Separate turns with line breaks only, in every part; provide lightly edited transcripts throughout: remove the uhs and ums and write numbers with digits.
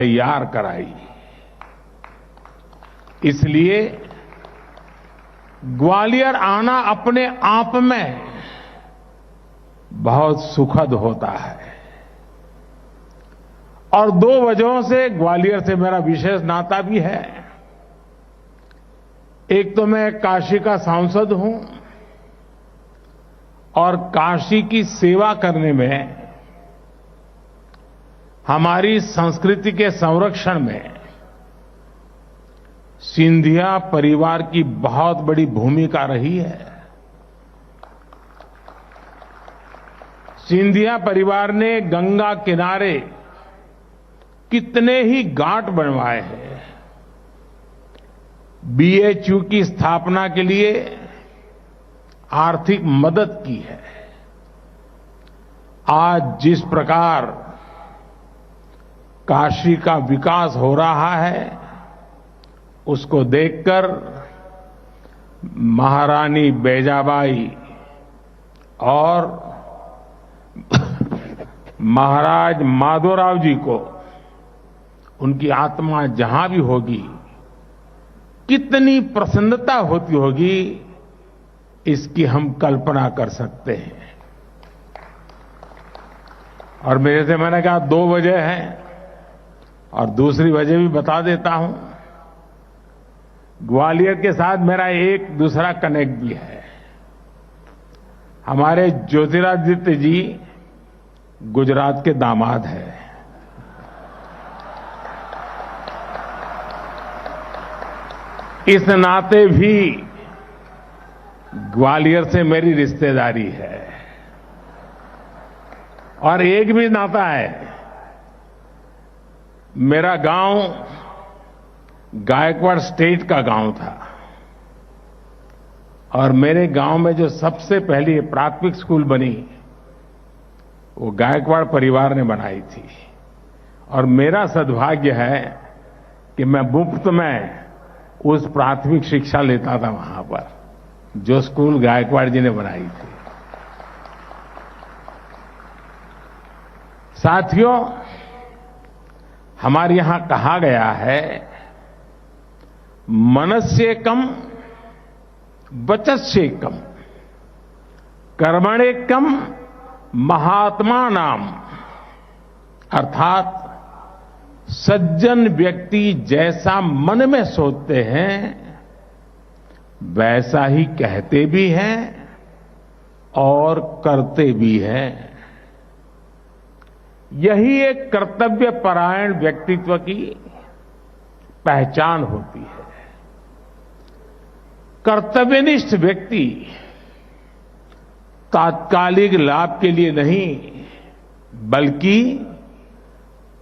तैयार कराई। इसलिए ग्वालियर आना अपने आप में बहुत सुखद होता है। और दो वजहों से ग्वालियर से मेरा विशेष नाता भी है। एक तो मैं काशी का सांसद हूं और काशी की सेवा करने में, हमारी संस्कृति के संरक्षण में सिंधिया परिवार की बहुत बड़ी भूमिका रही है। सिंधिया परिवार ने गंगा किनारे कितने ही घाट बनवाए हैं। बीएचयू की स्थापना के लिए आर्थिक मदद की है। आज जिस प्रकार काशी का विकास हो रहा है, उसको देखकर महारानी बैजाबाई और महाराज माधोराव जी को, उनकी आत्मा जहां भी होगी, कितनी प्रसन्नता होती होगी, इसकी हम कल्पना कर सकते हैं। और मेरे से मैंने कहा 2 वजह हैं, और दूसरी वजह भी बता देता हूं। ग्वालियर के साथ मेरा एक दूसरा कनेक्ट भी है। हमारे ज्योतिरादित्य जी गुजरात के दामाद हैं। इस नाते भी ग्वालियर से मेरी रिश्तेदारी है। और एक भी नाता है, मेरा गांव गायकवाड़ स्टेट का गांव था, और मेरे गांव में जो सबसे पहली प्राथमिक स्कूल बनी, वो गायकवाड़ परिवार ने बनाई थी। और मेरा सद्भाग्य है कि मैं मुफ्त में उस प्राथमिक शिक्षा लेता था वहां पर, जो स्कूल गायकवाड़ जी ने बनाई थी। साथियों, हमारे यहां कहा गया है, मनस्य कम वचस्य कम कर्मणे कम महात्मा नाम। अर्थात सज्जन व्यक्ति जैसा मन में सोचते हैं, वैसा ही कहते भी हैं और करते भी हैं। यही एक कर्तव्य परायण व्यक्तित्व की पहचान होती है। कर्तव्यनिष्ठ व्यक्ति तात्कालिक लाभ के लिए नहीं, बल्कि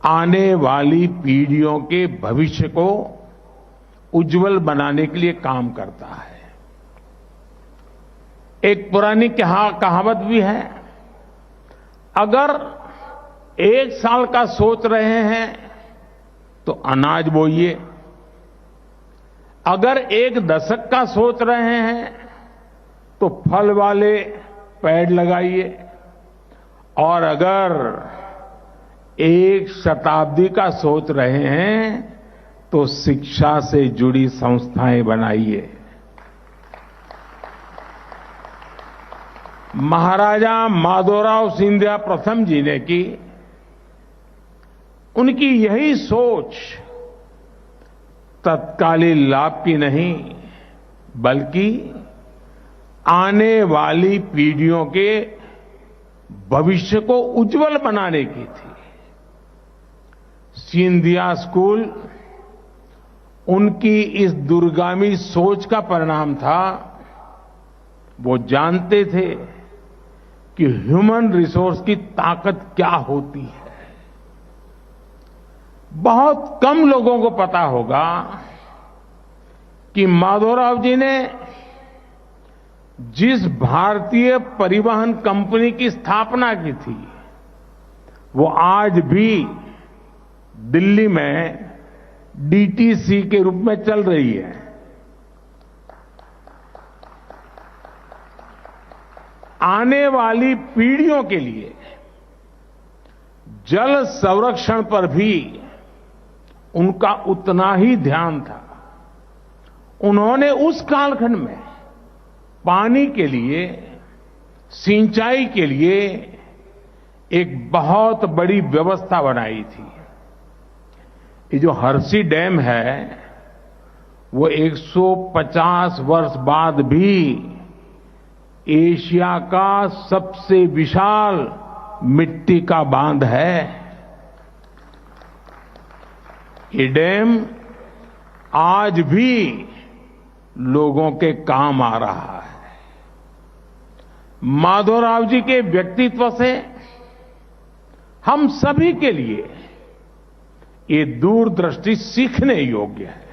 आने वाली पीढ़ियों के भविष्य को उज्जवल बनाने के लिए काम करता है। एक पुरानी कहावत भी है, अगर 1 साल का सोच रहे हैं तो अनाज बोइए, अगर 1 दशक का सोच रहे हैं तो फल वाले पेड़ लगाइए, और अगर 1 शताब्दी का सोच रहे हैं तो शिक्षा से जुड़ी संस्थाएं बनाइए। महाराजा माधोराव सिंधिया प्रथम जी ने की, उनकी यही सोच तत्कालीन लाभ की नहीं, बल्कि आने वाली पीढ़ियों के भविष्य को उज्जवल बनाने की थी। सिंधिया स्कूल उनकी इस दूरगामी सोच का परिणाम था। वो जानते थे कि ह्यूमन रिसोर्स की ताकत क्या होती है। बहुत कम लोगों को पता होगा कि माधोराव जी ने जिस भारतीय परिवहन कंपनी की स्थापना की थी, वो आज भी दिल्ली में डीटीसी के रूप में चल रही है। आने वाली पीढ़ियों के लिए जल संरक्षण पर भी उनका उतना ही ध्यान था। उन्होंने उस कालखंड में पानी के लिए, सिंचाई के लिए एक बहुत बड़ी व्यवस्था बनाई थी। ये जो हरसी डैम है, वो 150 वर्ष बाद भी एशिया का सबसे विशाल मिट्टी का बांध है। ये डैम आज भी लोगों के काम आ रहा है। माधवराव जी के व्यक्तित्व से हम सभी के लिए ये दूरदृष्टि सीखने योग्य है।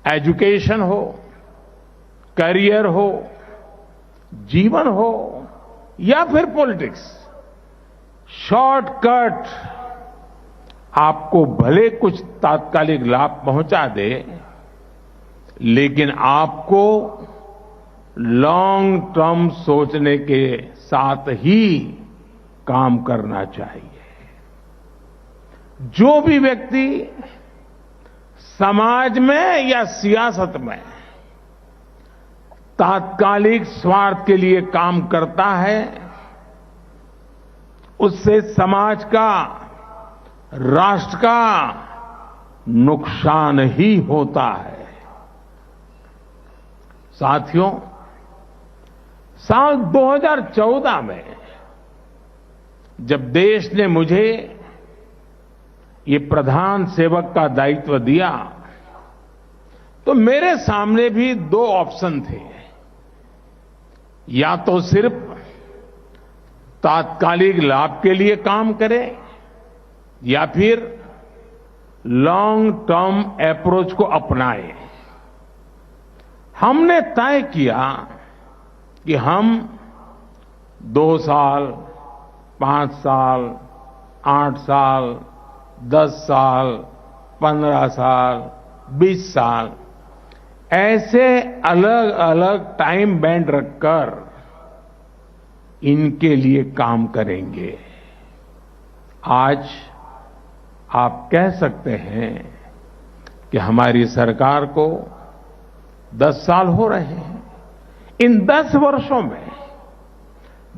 एजुकेशन हो, करियर हो, जीवन हो या फिर पॉलिटिक्स, शॉर्टकट आपको भले कुछ तात्कालिक लाभ पहुंचा दे, लेकिन आपको लॉन्ग टर्म सोचने के साथ ही काम करना चाहिए। जो भी व्यक्ति समाज में या सियासत में तात्कालिक स्वार्थ के लिए काम करता है, उससे समाज का, राष्ट्र का नुकसान ही होता है। साथियों, साल 2014 में जब देश ने मुझे ये प्रधान सेवक का दायित्व दिया, तो मेरे सामने भी दो ऑप्शन थे। या तो सिर्फ तात्कालिक लाभ के लिए काम करें, या फिर लॉन्ग टर्म अप्रोच को अपनाएं। हमने तय किया कि हम 2 साल, 5 साल, 8 साल, 10 साल, 15 साल, 20 साल ऐसे अलग अलग टाइम बैंड रखकर इनके लिए काम करेंगे। आज आप कह सकते हैं कि हमारी सरकार को 10 साल हो रहे हैं। इन 10 वर्षों में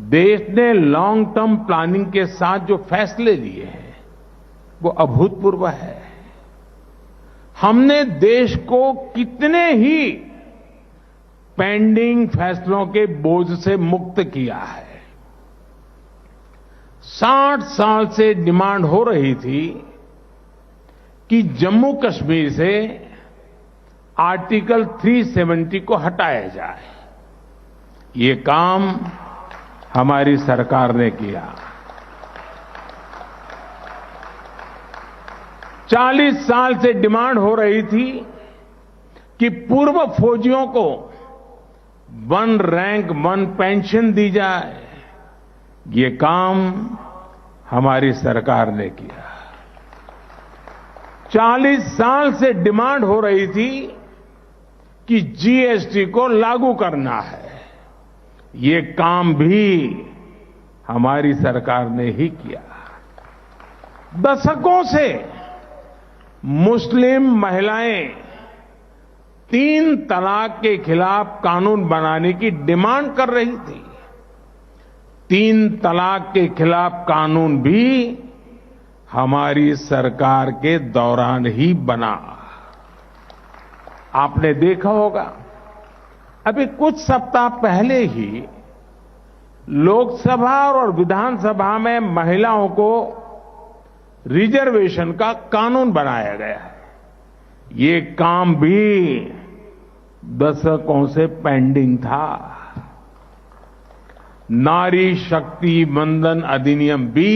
देश ने लॉन्ग टर्म प्लानिंग के साथ जो फैसले लिए हैं वो अभूतपूर्व है। हमने देश को कितने ही पेंडिंग फैसलों के बोझ से मुक्त किया है। 60 साल से डिमांड हो रही थी कि जम्मू कश्मीर से आर्टिकल 370 को हटाया जाए। ये काम हमारी सरकार ने किया। 40 साल से डिमांड हो रही थी कि पूर्व फौजियों को 1 रैंक 1 पेंशन दी जाए। ये काम हमारी सरकार ने किया। 40 साल से डिमांड हो रही थी कि जीएसटी को लागू करना है। ये काम भी हमारी सरकार ने ही किया। दशकों से मुस्लिम महिलाएं 3 तलाक के खिलाफ कानून बनाने की डिमांड कर रही थी। 3 तलाक के खिलाफ कानून भी हमारी सरकार के दौरान ही बना। आपने देखा होगा, अभी कुछ सप्ताह पहले ही लोकसभा और विधानसभा में महिलाओं को रिजर्वेशन का कानून बनाया गया है। ये काम भी दशकों से पेंडिंग था। नारी शक्ति वंदन अधिनियम भी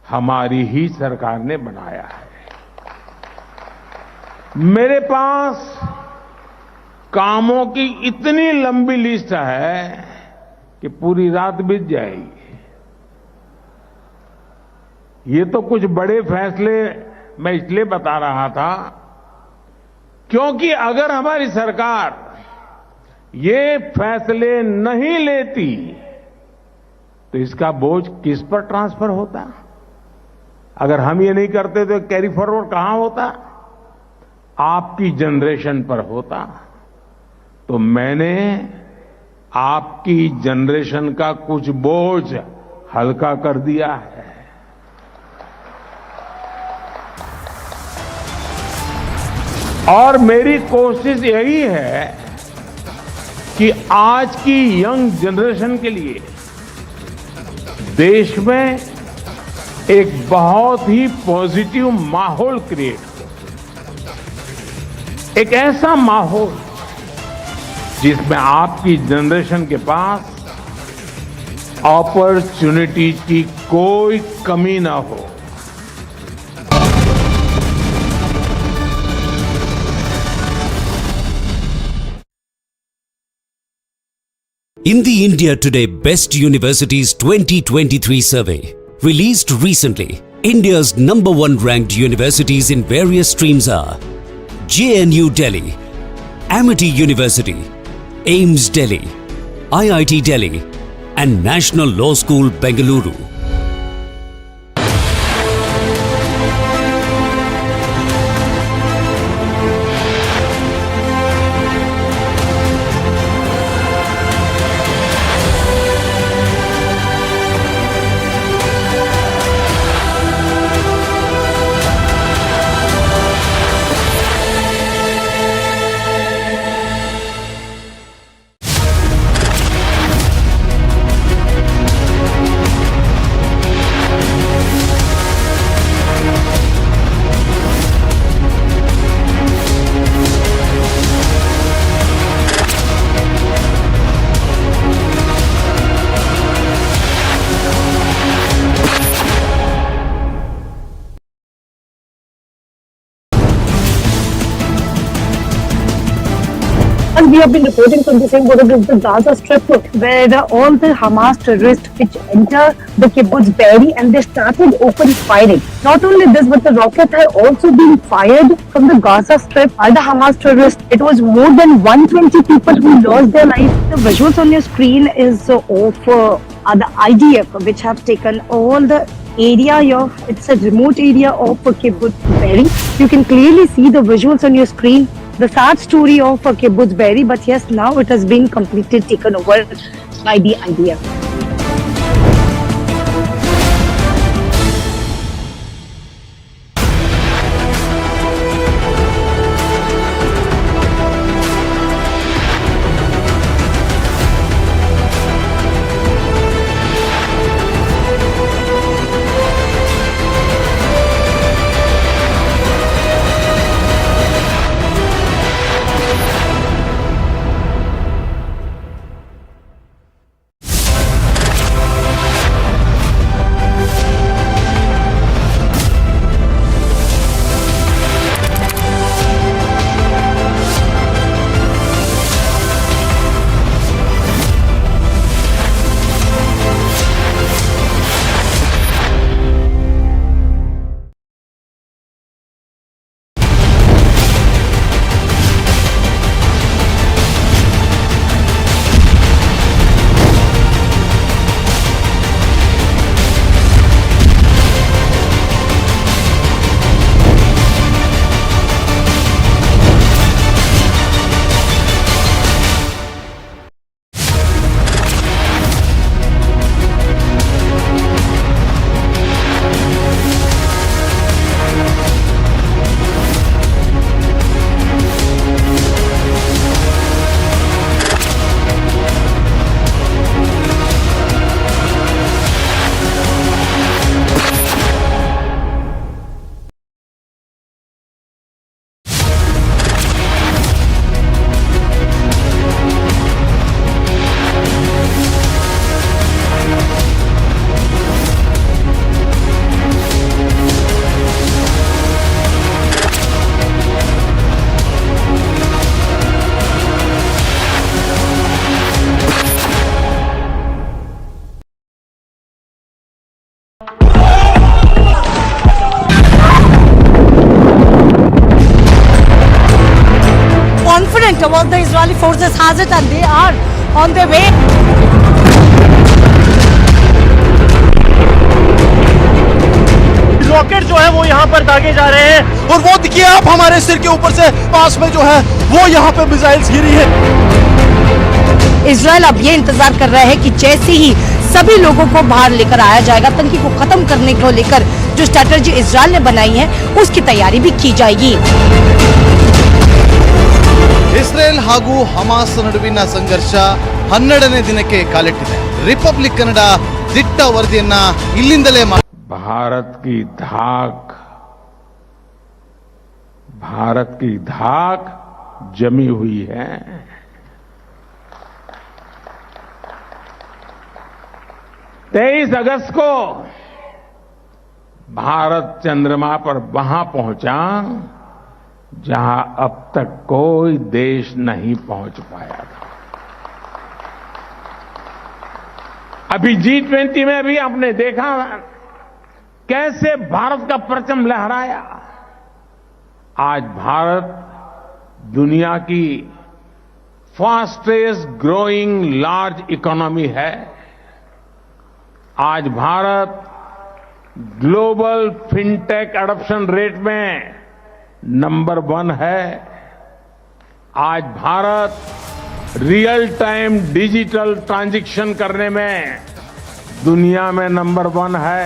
हमारी ही सरकार ने बनाया है। मेरे पास कामों की इतनी लंबी लिस्ट है कि पूरी रात बीत जाएगी। ये तो कुछ बड़े फैसले मैं इसलिए बता रहा था क्योंकि अगर हमारी सरकार ये फैसले नहीं लेती तो इसका बोझ किस पर ट्रांसफर होता। अगर हम ये नहीं करते तो कैरी फॉरवर्ड कहां होता? आपकी जनरेशन पर होता। तो मैंने आपकी जनरेशन का कुछ बोझ हल्का कर दिया है। और मेरी कोशिश यही है कि आज की यंग जनरेशन के लिए देश में एक बहुत ही पॉजिटिव माहौल क्रिएट हो, एक ऐसा माहौल जिसमें आपकी जनरेशन के पास अपॉर्चुनिटीज की कोई कमी ना हो।
In the India Today Best Universities 2023 survey, released recently, India's #1 ranked universities in various streams are JNU Delhi, Amity University, AIMS Delhi, IIT Delhi, and National Law School, Bengaluru.
And we have been reporting from the same border of the Gaza Strip, where all the Hamas terrorists which enter the kibbutz Be'eri, and they started open firing. Not only this, but the rockets had also been fired from the Gaza Strip by the Hamas terrorists. It was more than 120 people who lost their lives. The visuals on your screen is of the IDF, which have taken all the area of, it's a remote area of kibbutz Be'eri. You can clearly see the visuals on your screen. The sad story of kibbutz Be'eri, but yes, now it has been completely taken over by the IDF. Confident about the Israeli forces has it, and they are on their way.
Rocket जो है वो यहाँ पर दागे जा रहे हैं और वो देखिए आप हमारे सिर के ऊपर से पास में जो है वो यहाँ पे मिसाइल्स गिरी है।
इजराइल अब ये इंतजार कर रहा है कि जैसे ही सभी लोगों को बाहर लेकर आया जाएगा, आतंकी को खत्म करने को लेकर जो स्ट्रैटेजी इजराइल ने बनाई है उसकी तैयारी भी की जाएगी।
ಇಸ್ರೇಲ್ ಹಾಗೂ ಹಮಾಸ್ ನಡುವಿನ ಸಂಘರ್ಷ 12ನೇ ದಿನಕ್ಕೆ ಕಾಲಿಟ್ಟಿದೆ. ರಿಪಬ್ಲಿಕ್ ಕನ್ನಡ ದಿಟ್ಟ ವರದಿಯನ್ನ ಇಲ್ಲಿಂದಲೇ
भारत की धाक जमी हुई है। तेईस अगस्त को भारत चंद्रमा पर वहां पहुंचा जहां अब तक कोई देश नहीं पहुंच पाया था। अभी G20 में भी आपने देखा कैसे भारत का परचम लहराया। आज भारत दुनिया की फास्टेस्ट ग्रोइंग लार्ज इकोनॉमी है। आज Bharat global fintech adoption rate में नंबर 1 है। आज Bharat real time digital transaction करने में दुनिया में नंबर 1 है।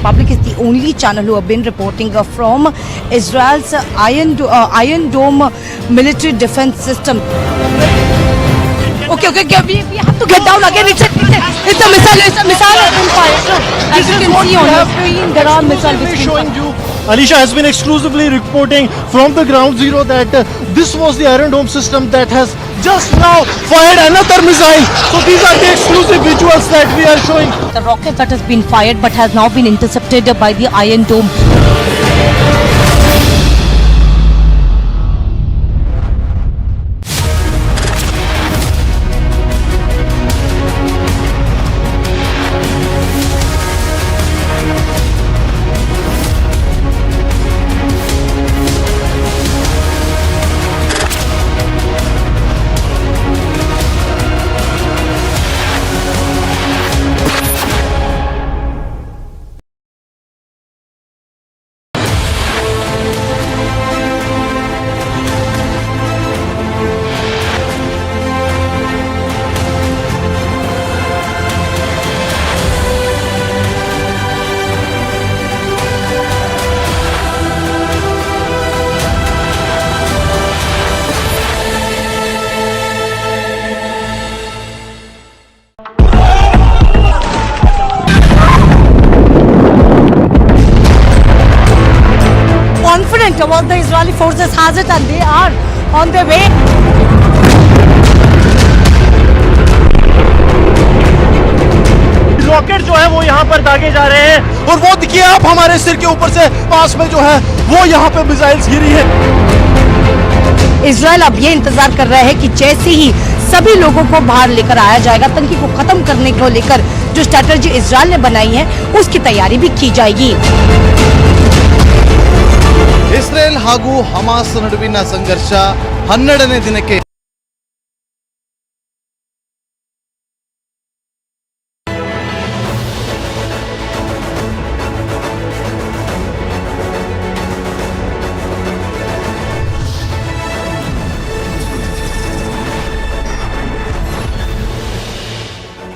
Republic is the only channel who have been reporting from Israel's Iron Dome military defense system. Okay, we have to get down again. It's a missile. It's a missile has been fired. As you can see on the screen, there are missiles
showing you. Alisha has been exclusively reporting from the ground zero that this was the Iron Dome system that has just now fired another missile. So these are the exclusive visuals that we are showing.
The rocket that has been fired but has now been intercepted by the Iron Dome. Confident about the Israeli forces has it and they are on their way.
Rocket जो है वो यहाँ पर दागे जा रहे हैं और वो देखिए आप हमारे सिर के ऊपर से पास में जो है वो यहाँ पे मिसाइल्स गिरी है।
इजराइल अब ये इंतजार कर रहा है कि जैसे ही सभी लोगों को बाहर लेकर आया जाएगा, आतंकी को खत्म करने को लेकर जो स्ट्रैटेजी इजराइल ने बनाई है उसकी तैयारी भी की जाएगी।
ಇಸ್ರೇಲ್ ಹಾಗೂ ಹಮಾಸ್ ನಡುವಿನ ಸಂಘರ್ಷ 12ನೇ ದಿನಕ್ಕೆ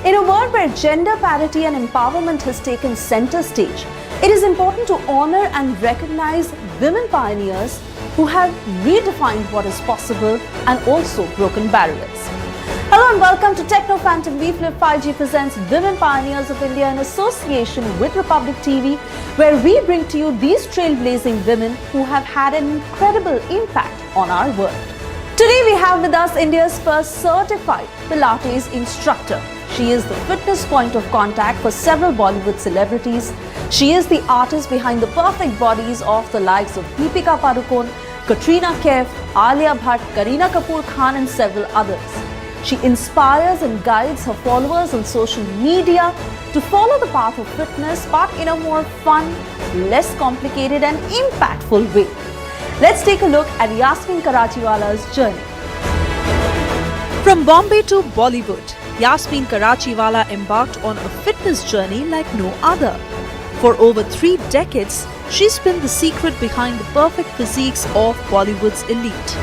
In a world where gender parity and empowerment has taken center stage, It is important to honor and recognize women pioneers who have redefined what is possible and also broken barriers. Hello and welcome to Techno Phantom V-Flip 5G presents Women Pioneers of India in association with Republic TV, where we bring to you these trailblazing women who have had an incredible impact on our world. Today we have with us India's first certified Pilates instructor. She is the fitness point of contact for several Bollywood celebrities. She is the artist behind the perfect bodies of the likes of Deepika Padukone, Katrina Kaif, Alia Bhatt, Kareena Kapoor Khan and several others. She inspires and guides her followers on social media to follow the path of fitness, but in a more fun, less complicated and impactful way. Let's take a look at Yasmin Karachiwala's journey. From Bombay to Bollywood, Yasmin Karachiwala embarked on a fitness journey like no other. For over 3 decades, she's been the secret behind the perfect physiques of Bollywood's elite.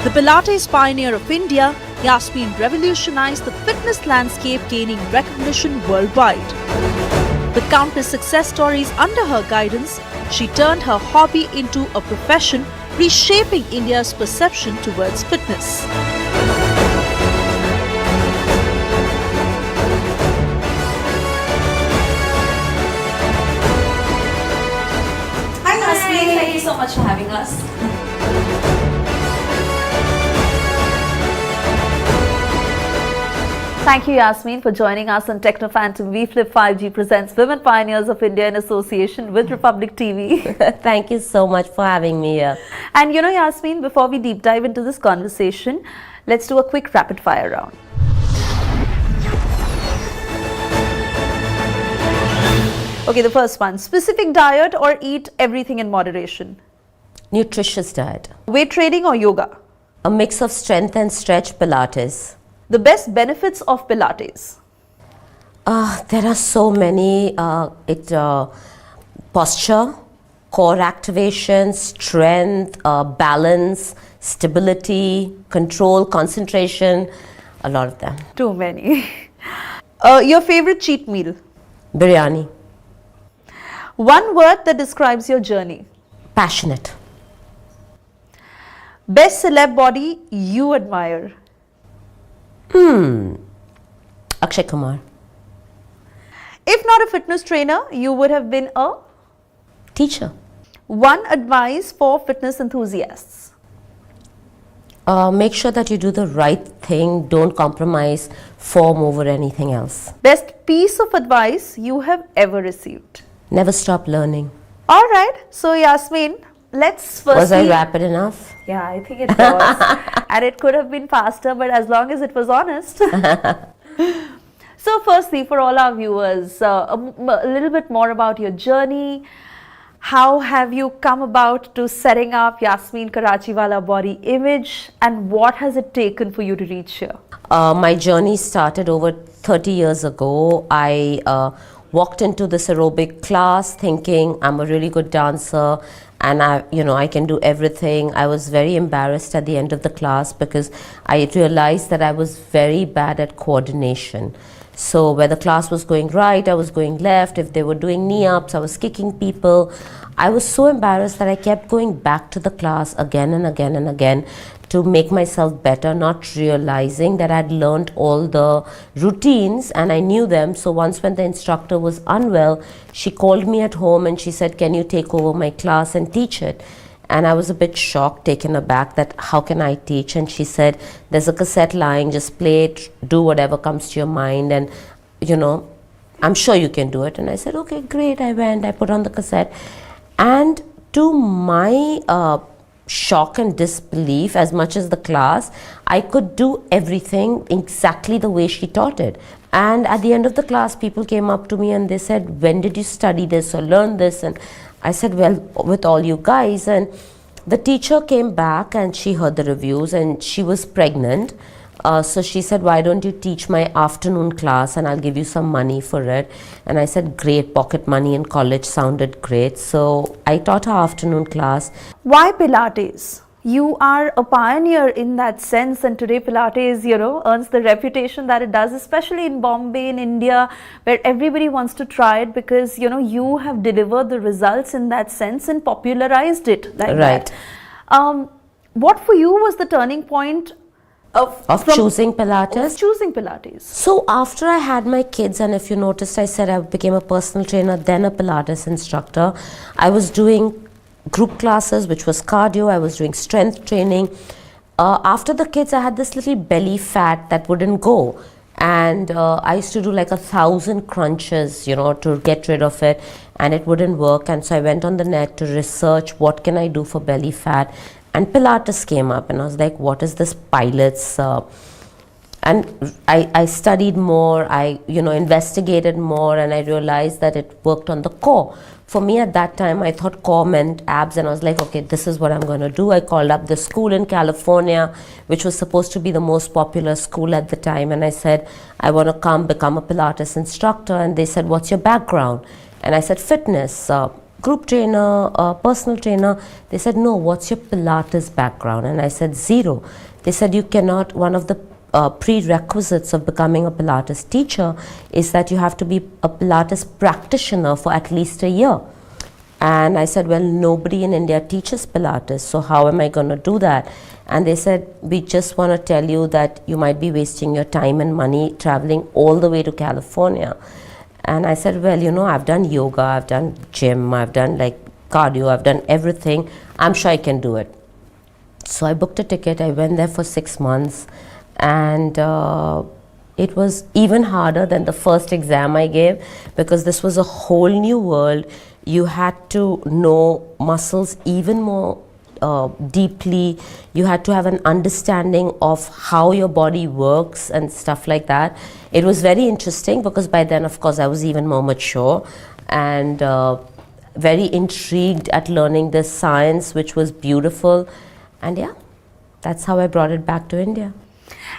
The Pilates pioneer of India, Yasmin revolutionized the fitness landscape, gaining recognition worldwide. With countless success stories under her guidance, she turned her hobby into a profession, reshaping India's perception towards fitness. Hi Yasmin, thank you so much for having us. Thank you, Yasmin, for joining us on Techno Phantom V-Flip 5G presents Women Pioneers of India in association with Republic TV.
Thank you so much for having me here.
And you know, Yasmin, before we deep dive into this conversation, let's do a quick rapid fire round. Okay, the first one. Specific diet or eat everything in moderation?
Nutritious diet.
Weight training or yoga?
A mix of strength and stretch Pilates.
The best benefits of Pilates?
There are so many. Posture, core activation, strength, balance, stability, control, concentration, a lot of them.
Too many. Your favorite cheat meal?
Biryani.
One word that describes your journey?
Passionate.
Best celeb body you admire?
Akshay Kumar.
If not a fitness trainer, you would have been a?
Teacher.
One advice for fitness enthusiasts?
Make sure that you do the right thing. Don't compromise form over anything else.
Best piece of advice you have ever received?
Never stop learning.
Alright, so Yasmin, let's firstly...
Was I rapid enough?
Yeah, I think it was. And it could have been faster, but as long as it was honest. So firstly, for all our viewers, a little bit more about your journey. How have you come about to setting up Yasmin Karachiwala Body Image, and what has it taken for you to reach here?
My journey started over 30 years ago. I walked into this aerobic class thinking I'm a really good dancer and I can do everything. I was very embarrassed at the end of the class because I realized that I was very bad at coordination. So where the class was going right, I was going left. If they were doing knee-ups, I was kicking people. I was so embarrassed that I kept going back to the class again and again and again to make myself better, not realizing that I'd learned all the routines and I knew them. So once when the instructor was unwell, she called me at home and she said, can you take over my class and teach it? And I was a bit shocked, taken aback that how can I teach? And she said, there's a cassette lying, just play it, do whatever comes to your mind and, I'm sure you can do it. And I said, okay, great. I went, I put on the cassette. And to my shock and disbelief, as much as the class, I could do everything exactly the way she taught it. And at the end of the class, people came up to me and they said, when did you study this or learn this? And I said, well, with all you guys. And the teacher came back and she heard the reviews and she was pregnant. So she said, why don't you teach my afternoon class and I'll give you some money for it. And I said, great, pocket money in college sounded great. So I taught her afternoon class.
Why Pilates? You are a pioneer in that sense, and today Pilates, earns the reputation that it does, especially in Bombay, in India, where everybody wants to try it because, you have delivered the results in that sense and popularized it like
Right.
that. What for you was the turning point
Of choosing Pilates?
of choosing Pilates?
So after I had my kids, and if you noticed, I said I became a personal trainer, then a Pilates instructor. I was doing group classes, which was cardio. I was doing strength training. After the kids, I had this little belly fat that wouldn't go. And I used to do like 1,000 crunches, to get rid of it, and it wouldn't work. And so I went on the net to research what can I do for belly fat. And Pilates came up, and I was like, what is this pilates? And I studied more, I investigated more, and I realized that it worked on the core. For me at that time, I thought core meant abs, and I was like, okay, this is what I'm going to do. I called up the school in California, which was supposed to be the most popular school at the time, and I said, I want to become a Pilates instructor. And they said, what's your background? And I said, fitness, group trainer, personal trainer. They said, no, what's your Pilates background? And I said, zero. They said, you cannot, one of the prerequisites of becoming a Pilates teacher is that you have to be a Pilates practitioner for at least a year. And I said, well, nobody in India teaches Pilates, so how am I going to do that? And they said, we just want to tell you that you might be wasting your time and money traveling all the way to California. And I said, well, I've done yoga, I've done gym, I've done like cardio, I've done everything. I'm sure I can do it. So I booked a ticket. I went there for 6 months, and it was even harder than the first exam I gave, because this was a whole new world. You had to know muscles even more deeply. You had to have an understanding of how your body works and stuff like that. It was very interesting because by then, of course, I was even more mature and very intrigued at learning this science, which was beautiful. And yeah, that's how I brought it back to India.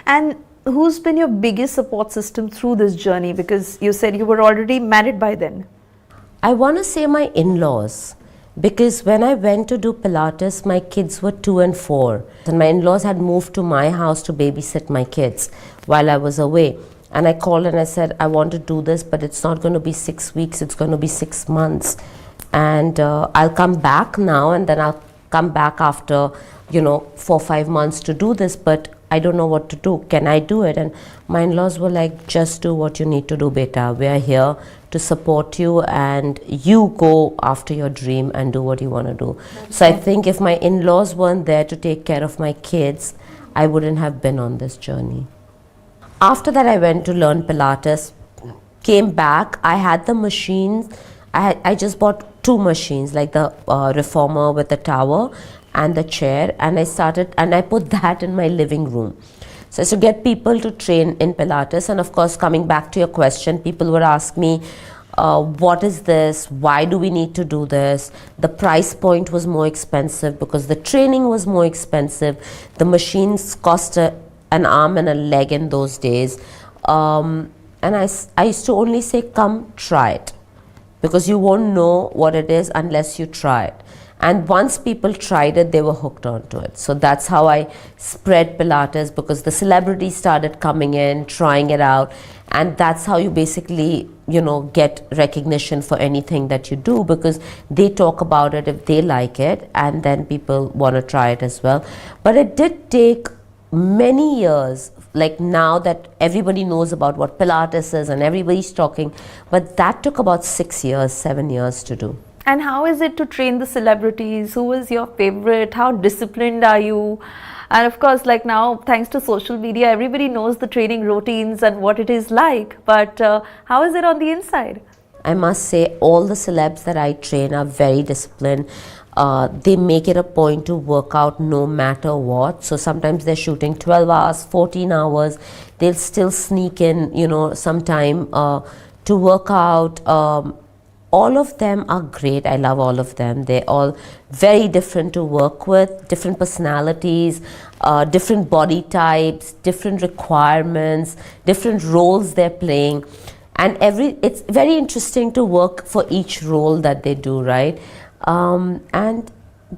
And who's been your biggest support system through this journey? Because you said you were already married by then.
I want to say my in-laws, because when I went to do Pilates, my kids were 2 and 4. And my in-laws had moved to my house to babysit my kids while I was away. And I called and I said, I want to do this, but it's not going to be 6 weeks, it's going to be 6 months. And I'll come back now, and then I'll come back after, 4 or 5 months to do this, but I don't know what to do. Can I do it? And my in-laws were like, just do what you need to do, beta. We are here to support you, and you go after your dream and do what you want to do. So I think if my in-laws weren't there to take care of my kids, I wouldn't have been on this journey. After that, I went to learn Pilates, came back. I had the machines. I just bought 2 machines, like the reformer with the tower and the chair, and I put that in my living room. So to get people to train in Pilates. And of course, coming back to your question, people would ask me, what is this? Why do we need to do this? The price point was more expensive because the training was more expensive. The machines cost an arm and a leg in those days. And I used to only say, come try it, because you won't know what it is unless you try it. And once people tried it, they were hooked onto it. So that's how I spread Pilates, because the celebrities started coming in, trying it out. And that's how you basically, get recognition for anything that you do, because they talk about it if they like it, and then people want to try it as well. But it did take many years, like now that everybody knows about what Pilates is and everybody's talking, but that took about 6 years, 7 years to do.
And how is it to train the celebrities? Who is your favorite? How disciplined are you? And of course, like now, thanks to social media, everybody knows the training routines and what it is like. But how is it on the inside?
I must say, all the celebs that I train are very disciplined. They make it a point to work out no matter what. So sometimes they're shooting 12 hours, 14 hours. They'll still sneak in, some time to work out. All of them are great. I love all of them. They're all very different to work with, different personalities, different body types, different requirements, different roles they're playing. And it's very interesting to work for each role that they do, right? And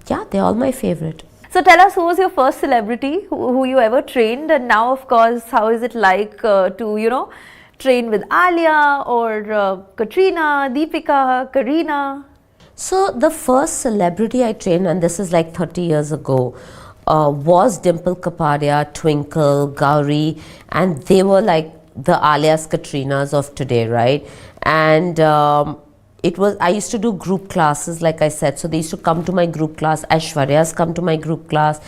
yeah, they're all my favorite.
So tell us, who was your first celebrity who you ever trained, and now, of course, how is it like to train with Alia or Katrina, Deepika, Kareena?
So the first celebrity I trained, and this is like 30 years ago, was Dimple Kapadia, Twinkle, Gauri, and they were like the Alias Katrinas of today, right? And I used to do group classes, like I said, so they used to come to my group class. Aishwarya's come to my group class,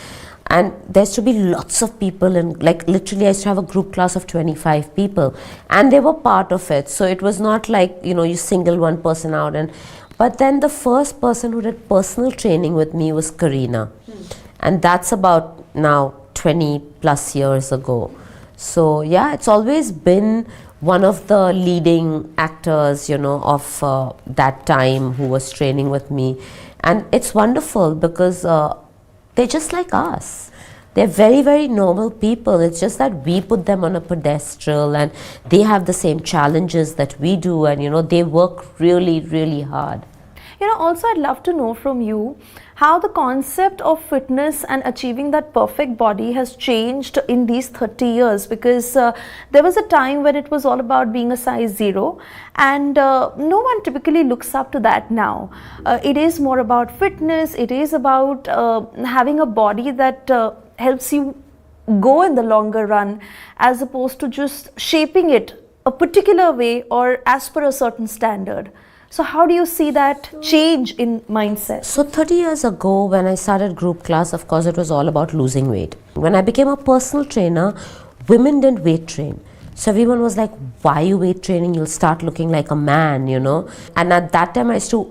and there used to be lots of people, and like literally I used to have a group class of 25 people, and they were part of it. So it was not like you single one person out. But then the first person who did personal training with me was Kareena, and that's about now 20 plus years ago. So yeah, it's always been one of the leading actors, of that time who was training with me. And it's wonderful because they're just like us. They're very, very normal people. It's just that we put them on a pedestal, and they have the same challenges that we do, and they work really, really hard.
Also, I'd love to know from you how the concept of fitness and achieving that perfect body has changed in these 30 years, because there was a time when it was all about being a size 0, and no one typically looks up to that now. It is more about fitness, it is about having a body that helps you go in the longer run, as opposed to just shaping it a particular way or as per a certain standard. So how do you see that change in mindset?
So 30 years ago, when I started group class, of course, it was all about losing weight. When I became a personal trainer, women didn't weight train. So everyone was like, why are you weight training? You'll start looking like a man, And at that time, I used to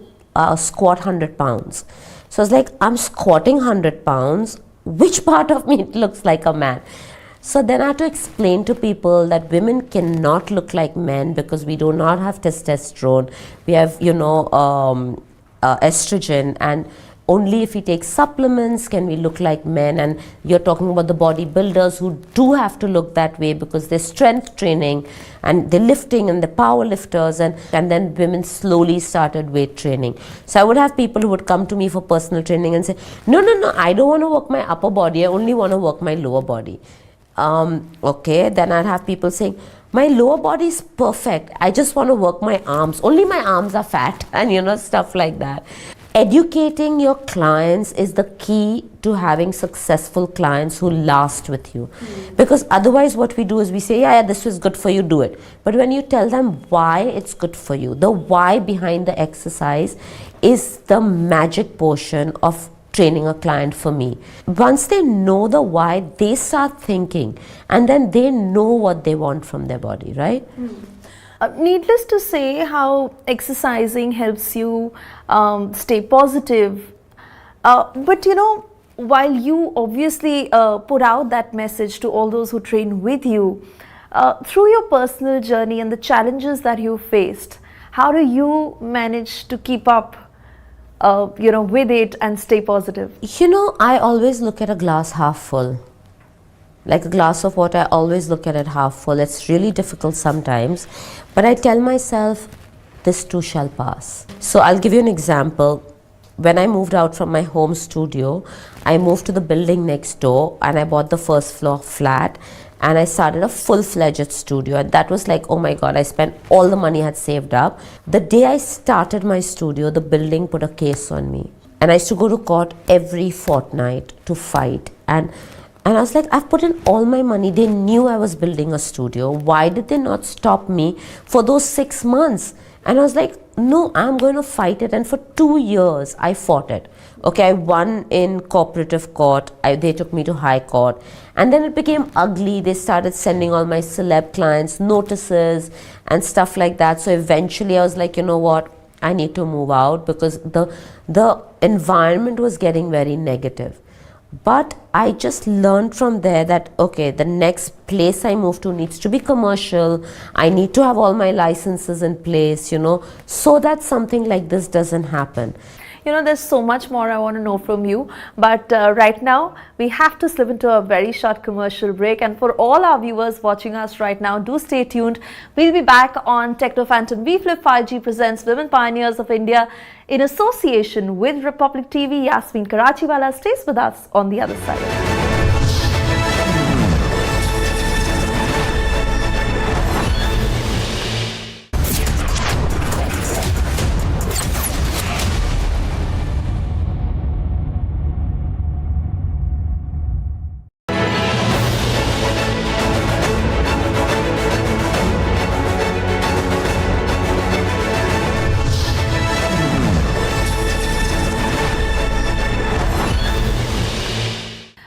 squat 100 pounds. So I was like, I'm squatting 100 pounds. Which part of me looks like a man? So then I had to explain to people that women cannot look like men because we do not have testosterone. We have, estrogen, and only if we take supplements can we look like men. And you're talking about the bodybuilders who do have to look that way because they're strength training and they're lifting and the power lifters, and then women slowly started weight training. So I would have people who would come to me for personal training and say, no, I don't want to work my upper body, I only want to work my lower body. Okay, then I'd have people saying, my lower body is perfect, I just want to work my arms, only my arms are fat, and stuff like that. Educating your clients is the key to having successful clients who last with you. Because otherwise what we do is we say, yeah, this is good for you, do it. But when you tell them why it's good for you, the why behind the exercise is the magic portion of training a client for me. Once they know the why, they start thinking, and then they know what they want from their body, right?
Needless to say, how exercising helps you stay positive. But while you obviously put out that message to all those who train with you, through your personal journey and the challenges that you faced, how do you manage to keep up with it and stay positive?
I always look at a glass half full. Like a glass of water, I always look at it half full. It's really difficult sometimes, but I tell myself, this too shall pass. So I'll give you an example. When I moved out from my home studio, I moved to the building next door and I bought the first floor flat, and I started a full-fledged studio, and that was like, oh my God, I spent all the money I had saved up. The day I started my studio, the building put a case on me, and I used to go to court every fortnight to fight, and I was like, I've put in all my money. They knew I was building a studio. Why did they not stop me for those 6 months? And I was like, no, I'm going to fight it. And for 2 years, I fought it. Okay, I won in cooperative court. They took me to high court. And then it became ugly. They started sending all my celeb clients notices and stuff like that. So eventually I was like, you know what? I need to move out because the environment was getting very negative. But I just learned from there that, okay, the next place I move to needs to be commercial. I need to have all my licenses in place, so that something like this doesn't happen.
You know, there's so much more I want to know from you, but right now we have to slip into a very short commercial break. And for all our viewers watching us right now, do stay tuned. We'll be back on Techno Phantom V Flip 5G presents Women Pioneers of India in association with Republic TV. Yasmin Karachiwala stays with us on the other side.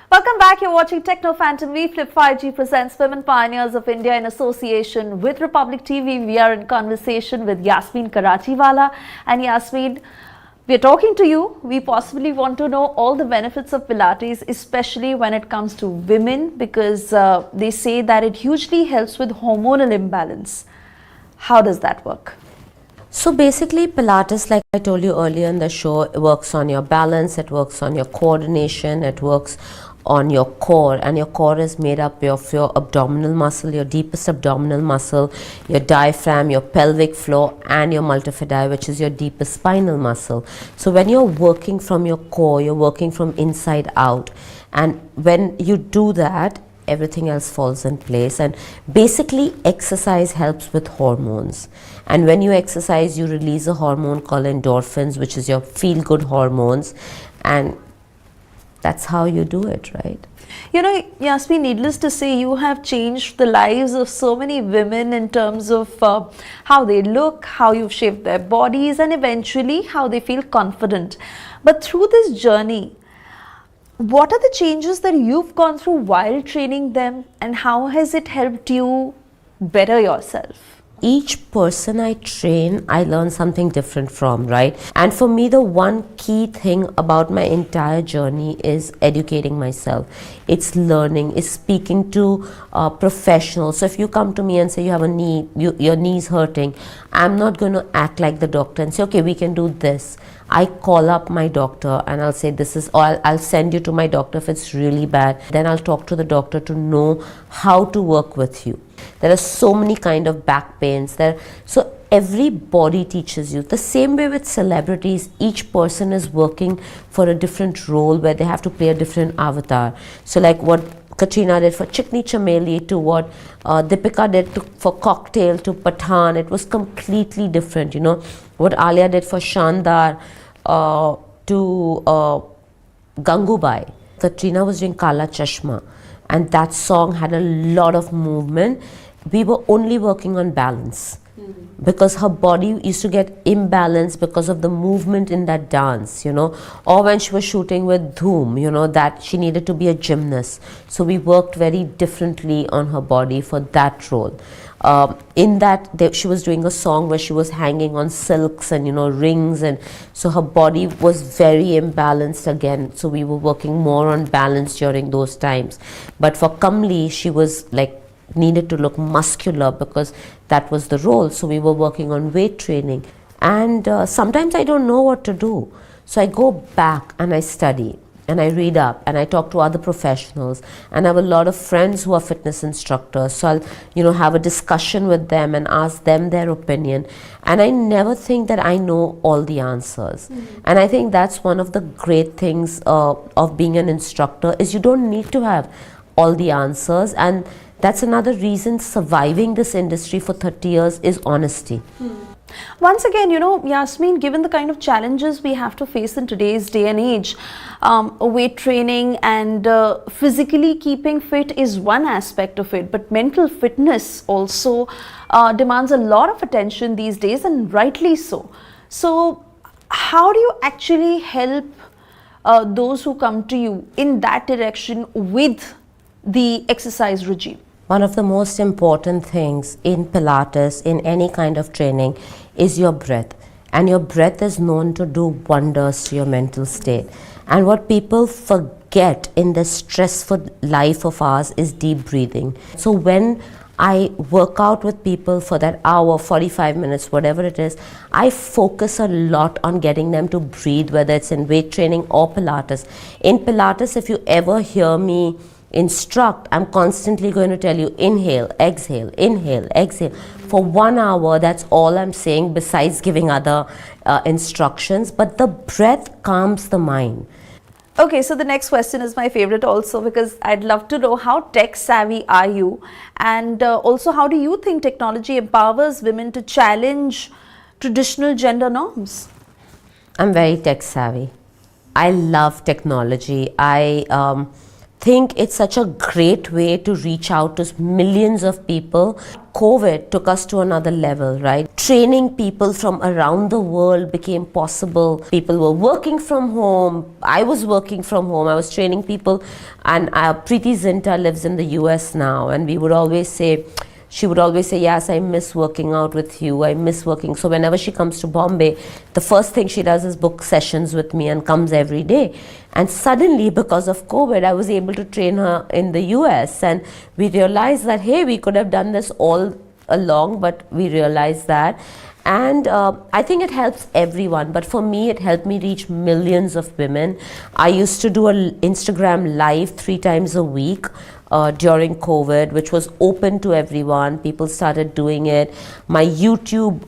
Welcome back. You're watching Techno Phantom V Flip 5G presents Women Pioneers of India in association with Republic TV. We are in conversation with Yasmin Karachiwala. And Yasmin, we're talking to you. We possibly want to know all the benefits of Pilates, especially when it comes to women, because they say that it hugely helps with hormonal imbalance. How does that work?
So basically Pilates, like I told you earlier in the show, it works on your balance, it works on your coordination, it works on your core, and your core is made up of your abdominal muscle, your deepest abdominal muscle, your diaphragm, your pelvic floor, and your multifidi, which is your deepest spinal muscle. So when you're working from your core, you're working from inside out, and when you do that, everything else falls in place. And basically exercise helps with hormones, and when you exercise you release a hormone called endorphins, which is your feel good hormones, and that's how you do it, right?
You know, Yasmin, needless to say, you have changed the lives of so many women in terms of how they look, how you've shaped their bodies, and eventually how they feel confident. But through this journey, what are the changes that you've gone through while training them, and how has it helped you better yourself?
Each person I train, I learn something different from, right? And for me, the one key thing about my entire journey is educating myself. It's learning, it's speaking to professionals. So if you come to me and say you have a knee, your knee's hurting, I'm not going to act like the doctor and say, okay, we can do this. I call up my doctor and I'll say this is, or I'll send you to my doctor if it's really bad. Then I'll talk to the doctor to know how to work with you. There are so many kind of back pains there. So every body teaches you. The same way with celebrities, each person is working for a different role where they have to play a different avatar. So like what Katrina did for Chikni Chameli to what Deepika did for Cocktail to Pathan, it was completely different, you know. What Alia did for Shandar to Gangubai. Katrina was doing Kala Chashma, and that song had a lot of movement. We were only working on balance because her body used to get imbalanced because of the movement in that dance, you know. Or when she was shooting with Dhoom, you know, that she needed to be a gymnast. So we worked very differently on her body for that role. In that she was doing a song where she was hanging on silks and, you know, rings, and so her body was very imbalanced again. So we were working more on balance during those times. But for Kamli, she was like needed to look muscular because that was the role. So we were working on weight training, and sometimes I don't know what to do, so I go back and I study and I read up and I talk to other professionals, and I have a lot of friends who are fitness instructors, so I'll, you know, have a discussion with them and ask them their opinion. And I never think that I know all the answers. And I think that's one of the great things of being an instructor, is you don't need to have all the answers. And that's another reason surviving this industry for 30 years is honesty.
Once again, you know, Yasmin, given the kind of challenges we have to face in today's day and age, weight training and physically keeping fit is one aspect of it, but mental fitness also demands a lot of attention these days, and rightly so. So how do you actually help those who come to you in that direction with the exercise regime?
One of the most important things in Pilates, in any kind of training, is your breath. And your breath is known to do wonders to your mental state. And what people forget in the stressful life of ours is deep breathing. So when I work out with people for that hour, 45 minutes, whatever it is. I focus a lot on getting them to breathe, whether it's in weight training or Pilates. In Pilates, if you ever hear me instruct, I'm constantly going to tell you inhale, exhale, inhale, exhale. For 1 hour, that's all I'm saying besides giving other instructions. But the breath calms the mind.
Okay, so the next question is my favorite also, because I'd love to know how tech savvy are you, and also how do you think technology empowers women to challenge traditional gender norms?
I'm very tech savvy. I love technology. I think it's such a great way to reach out to millions of people. COVID took us to another level, right? Training people from around the world became possible. People were working from home. I was working from home. I was training people. And Preeti Zinta lives in the US now. And she would always say, yes, I miss working out with you. I miss working. So whenever she comes to Bombay, the first thing she does is book sessions with me and comes every day. And suddenly, because of COVID, I was able to train her in the US. And we realized that, hey, we could have done this all along, but we realized that. And I think it helps everyone. But for me, it helped me reach millions of women. I used to do an Instagram live 3 times a week. During COVID, which was open to everyone. People started doing it. My YouTube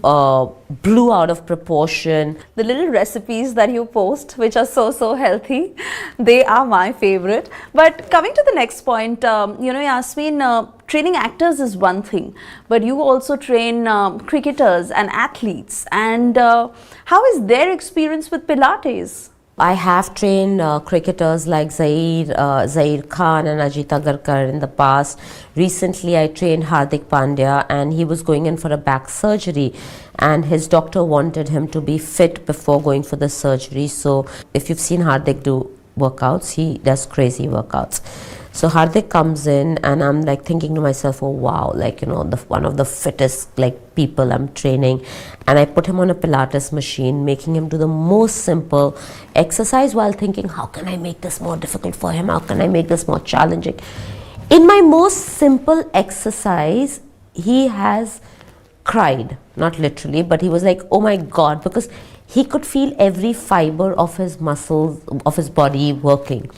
blew out of proportion.
The little recipes that you post, which are so healthy, they are my favorite. But coming to the next point, Yasmin, training actors is one thing, but you also train cricketers and athletes. And how is their experience with Pilates?
I have trained cricketers like Zair Khan and Ajit Agarkar in the past. Recently, I trained Hardik Pandya, and he was going in for a back surgery, and his doctor wanted him to be fit before going for the surgery. So if you've seen Hardik do workouts, he does crazy workouts. So Hardik comes in, and I'm like thinking to myself, oh wow, like, one of the fittest people I'm training. And I put him on a Pilates machine, making him do the most simple exercise while thinking, how can I make this more difficult for him? How can I make this more challenging? In my most simple exercise, he has cried, not literally, but he was like, oh my God, because he could feel every fiber of his muscles, of his body working.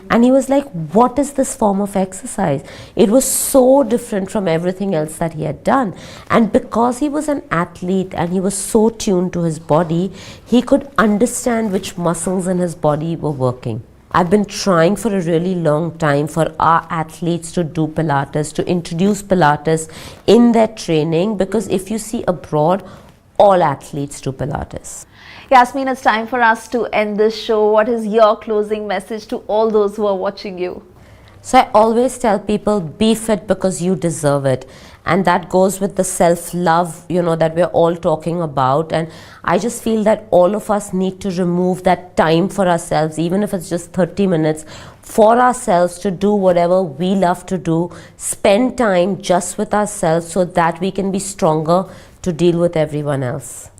And he was like, what is this form of exercise? It was so different from everything else that he had done. And because he was an athlete and he was so tuned to his body, he could understand which muscles in his body were working. I've been trying for a really long time for our athletes to do Pilates, to introduce Pilates in their training, because if you see abroad, all athletes do Pilates.
Yasmin, it's time for us to end this show. What is your closing message to all those who are watching you?
So I always tell people, be fit because you deserve it. And that goes with the self-love, that we're all talking about. And I just feel that all of us need to remove that time for ourselves, even if it's just 30 minutes, for ourselves to do whatever we love to do. Spend time just with ourselves so that we can be stronger to deal with everyone else.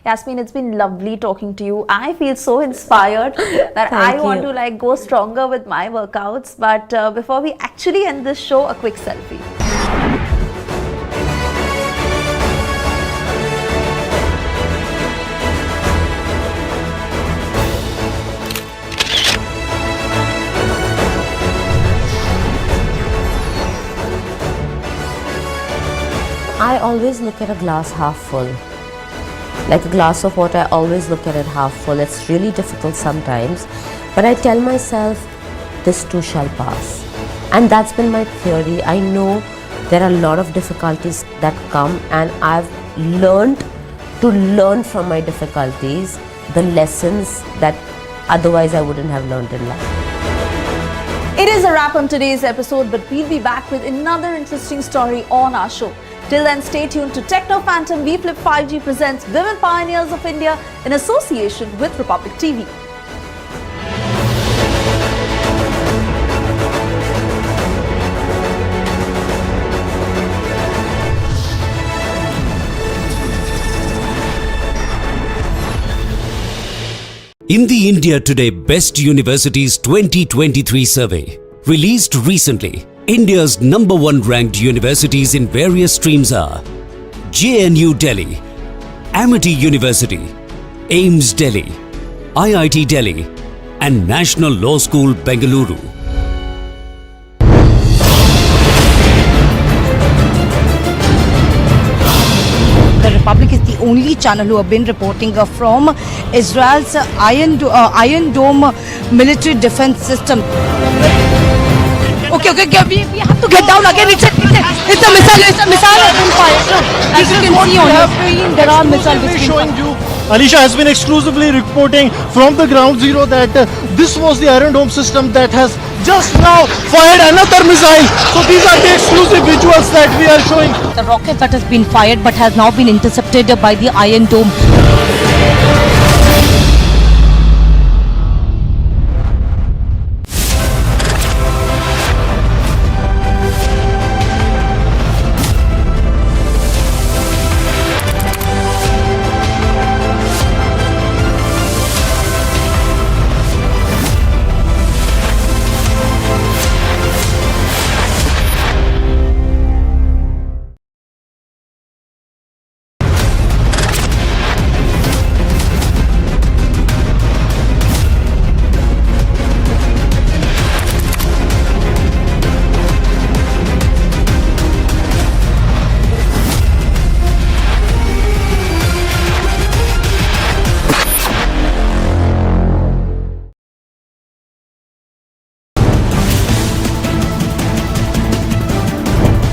Yasmin, it's been lovely talking to you. I feel so inspired that I want to go stronger with my workouts. But before we actually end this show, a quick selfie.
I always look at a glass half full. Like a glass of water, I always look at it half full. It's really difficult sometimes, but I tell myself, this too shall pass. And that's been my theory. I know there are a lot of difficulties that come, and I've learned to learn from my difficulties, the lessons that otherwise I wouldn't have learned in life.
It is a wrap on today's episode, but we'll be back with another interesting story on our show. Till then, stay tuned to Techno Phantom VFlip 5G presents Women Pioneers of India in association with Republic TV.
In the India Today Best Universities 2023 survey, released recently, India's #1 ranked universities in various streams are JNU Delhi, Amity University, AIMS Delhi, IIT Delhi, and National Law School, Bengaluru.
The Republic is the only channel who have been reporting from Israel's Iron Dome military defense system. Okay, we have to get down again. It's a missile. It's a missile has been fired. As you can see on your screen, there are missiles
showing you. Alisha has been exclusively reporting from the ground zero that this was the Iron Dome system that has just now fired another missile. So these are the exclusive visuals that we are showing.
The rocket that has been fired but has now been intercepted by the Iron Dome.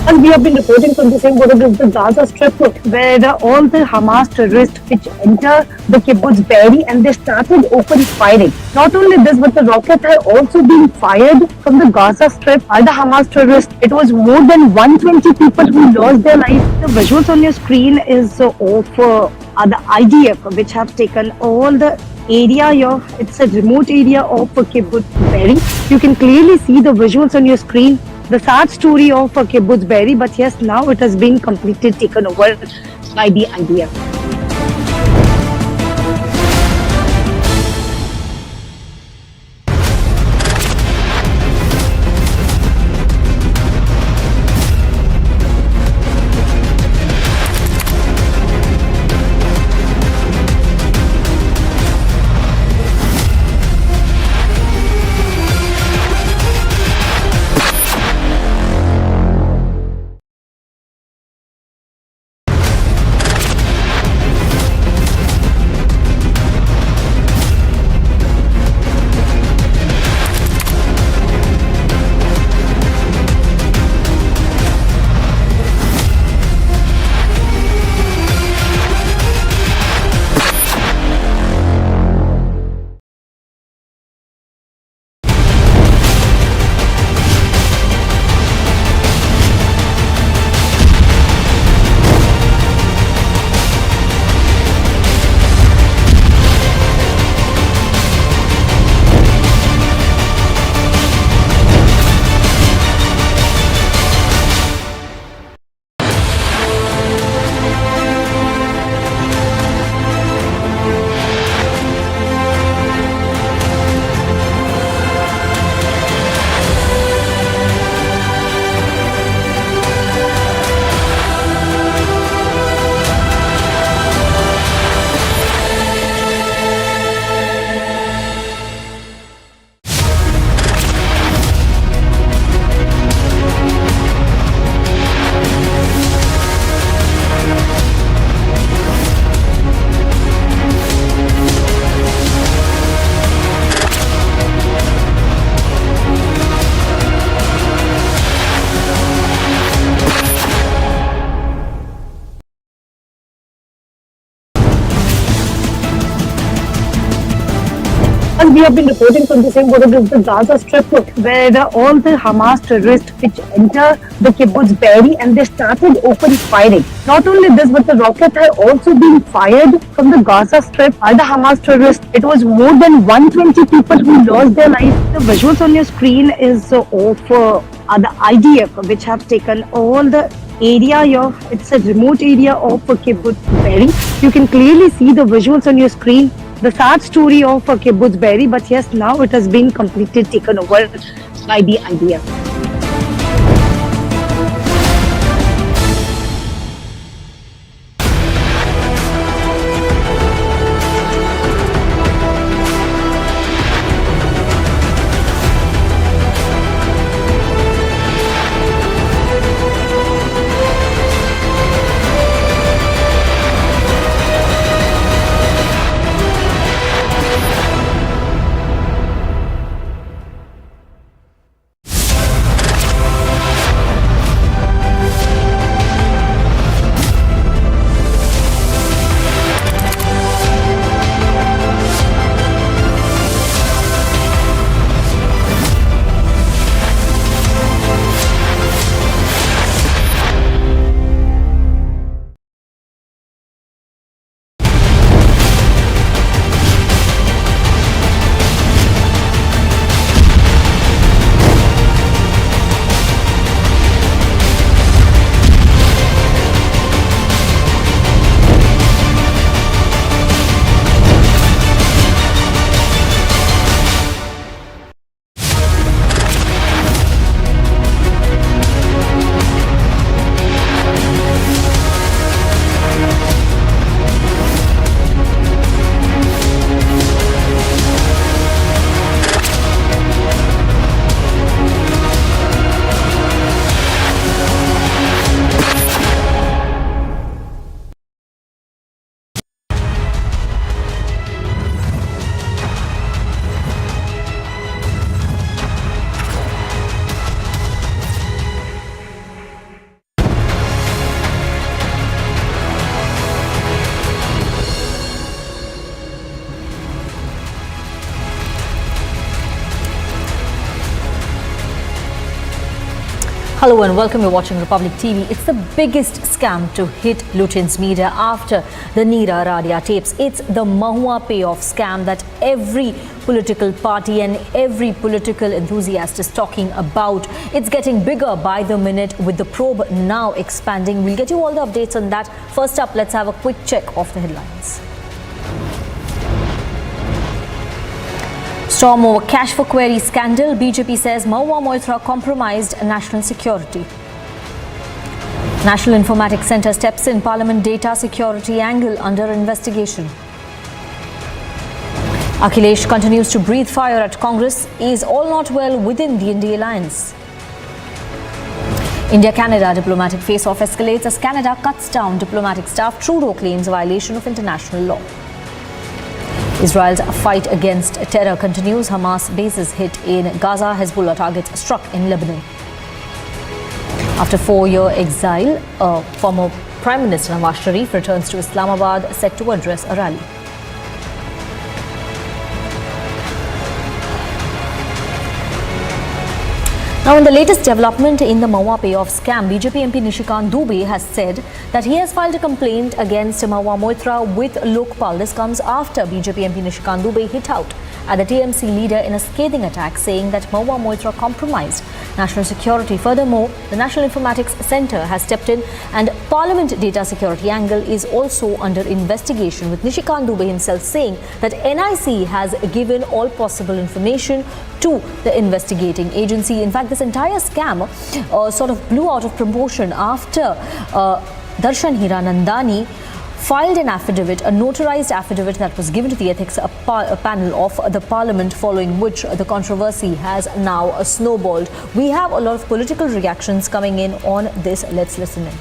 And we have been reporting from the same border, the Gaza Strip, where all the Hamas terrorists which enter the kibbutz Be'eri and they started open firing. Not only this, but the rocket had also been fired from the Gaza Strip by the Hamas terrorists. It was more than 120 people who lost their lives. The visuals on your screen is of the IDF, which have taken all the area it's a remote area of kibbutz Be'eri. You can clearly see the visuals on your screen. The sad story of kibbutz Be'eri, but yes, now it has been completely taken over by the IDF. And we have been reporting from the same border, the Gaza Strip, where all the Hamas terrorists which enter the kibbutz Be'eri and they started open firing. Not only this, but the rocket had also been fired from the Gaza Strip by the Hamas terrorists. It was more than 120 people who lost their lives. The visuals on your screen is of the IDF, which have taken all the area it's a remote area of kibbutz Be'eri. You can clearly see the visuals on your screen. The sad story of kibbutz Be'eri, but yes, now it has been completely taken over by the IDF.
Hello and welcome. You're watching Republic TV. It's the biggest scam to hit Lutyens media after the Neera Radia tapes. It's the Mahua payoff scam that every political party and every political enthusiast is talking about. It's getting bigger by the minute with the probe now expanding. We'll get you all the updates on that. First up, let's have a quick check of the headlines. Storm over cash for query scandal. BJP says Mahua Moitra compromised national security. National Informatics Centre steps in. Parliament data security angle under investigation. Akhilesh continues to breathe fire at Congress. Is all not well within the India alliance. India-Canada diplomatic face-off escalates as Canada cuts down diplomatic staff. Trudeau claims violation of international law. Israel's fight against terror continues. Hamas bases hit in Gaza. Hezbollah targets struck in Lebanon. After 4-year exile, former Prime Minister Nawaz Sharif returns to Islamabad, set to address a rally. Now, in the latest development in the Mahua payoff scam, BJP MP Nishikant Dubey has said that he has filed a complaint against Mahua Moitra with Lokpal. This comes after BJP MP Nishikant Dubey hit out at the TMC leader in a scathing attack, saying that Mahua Moitra compromised national security. Furthermore, the National Informatics Centre has stepped in and Parliament data security angle is also under investigation, with Nishikant Dubey himself saying that NIC has given all possible information to the investigating agency. In fact, this entire scam sort of blew out of proportion after Darshan Hiranandani filed an affidavit, a notarized affidavit that was given to the ethics panel of the Parliament, following which the controversy has now snowballed. We have a lot of political reactions coming in on this. Let's listen in.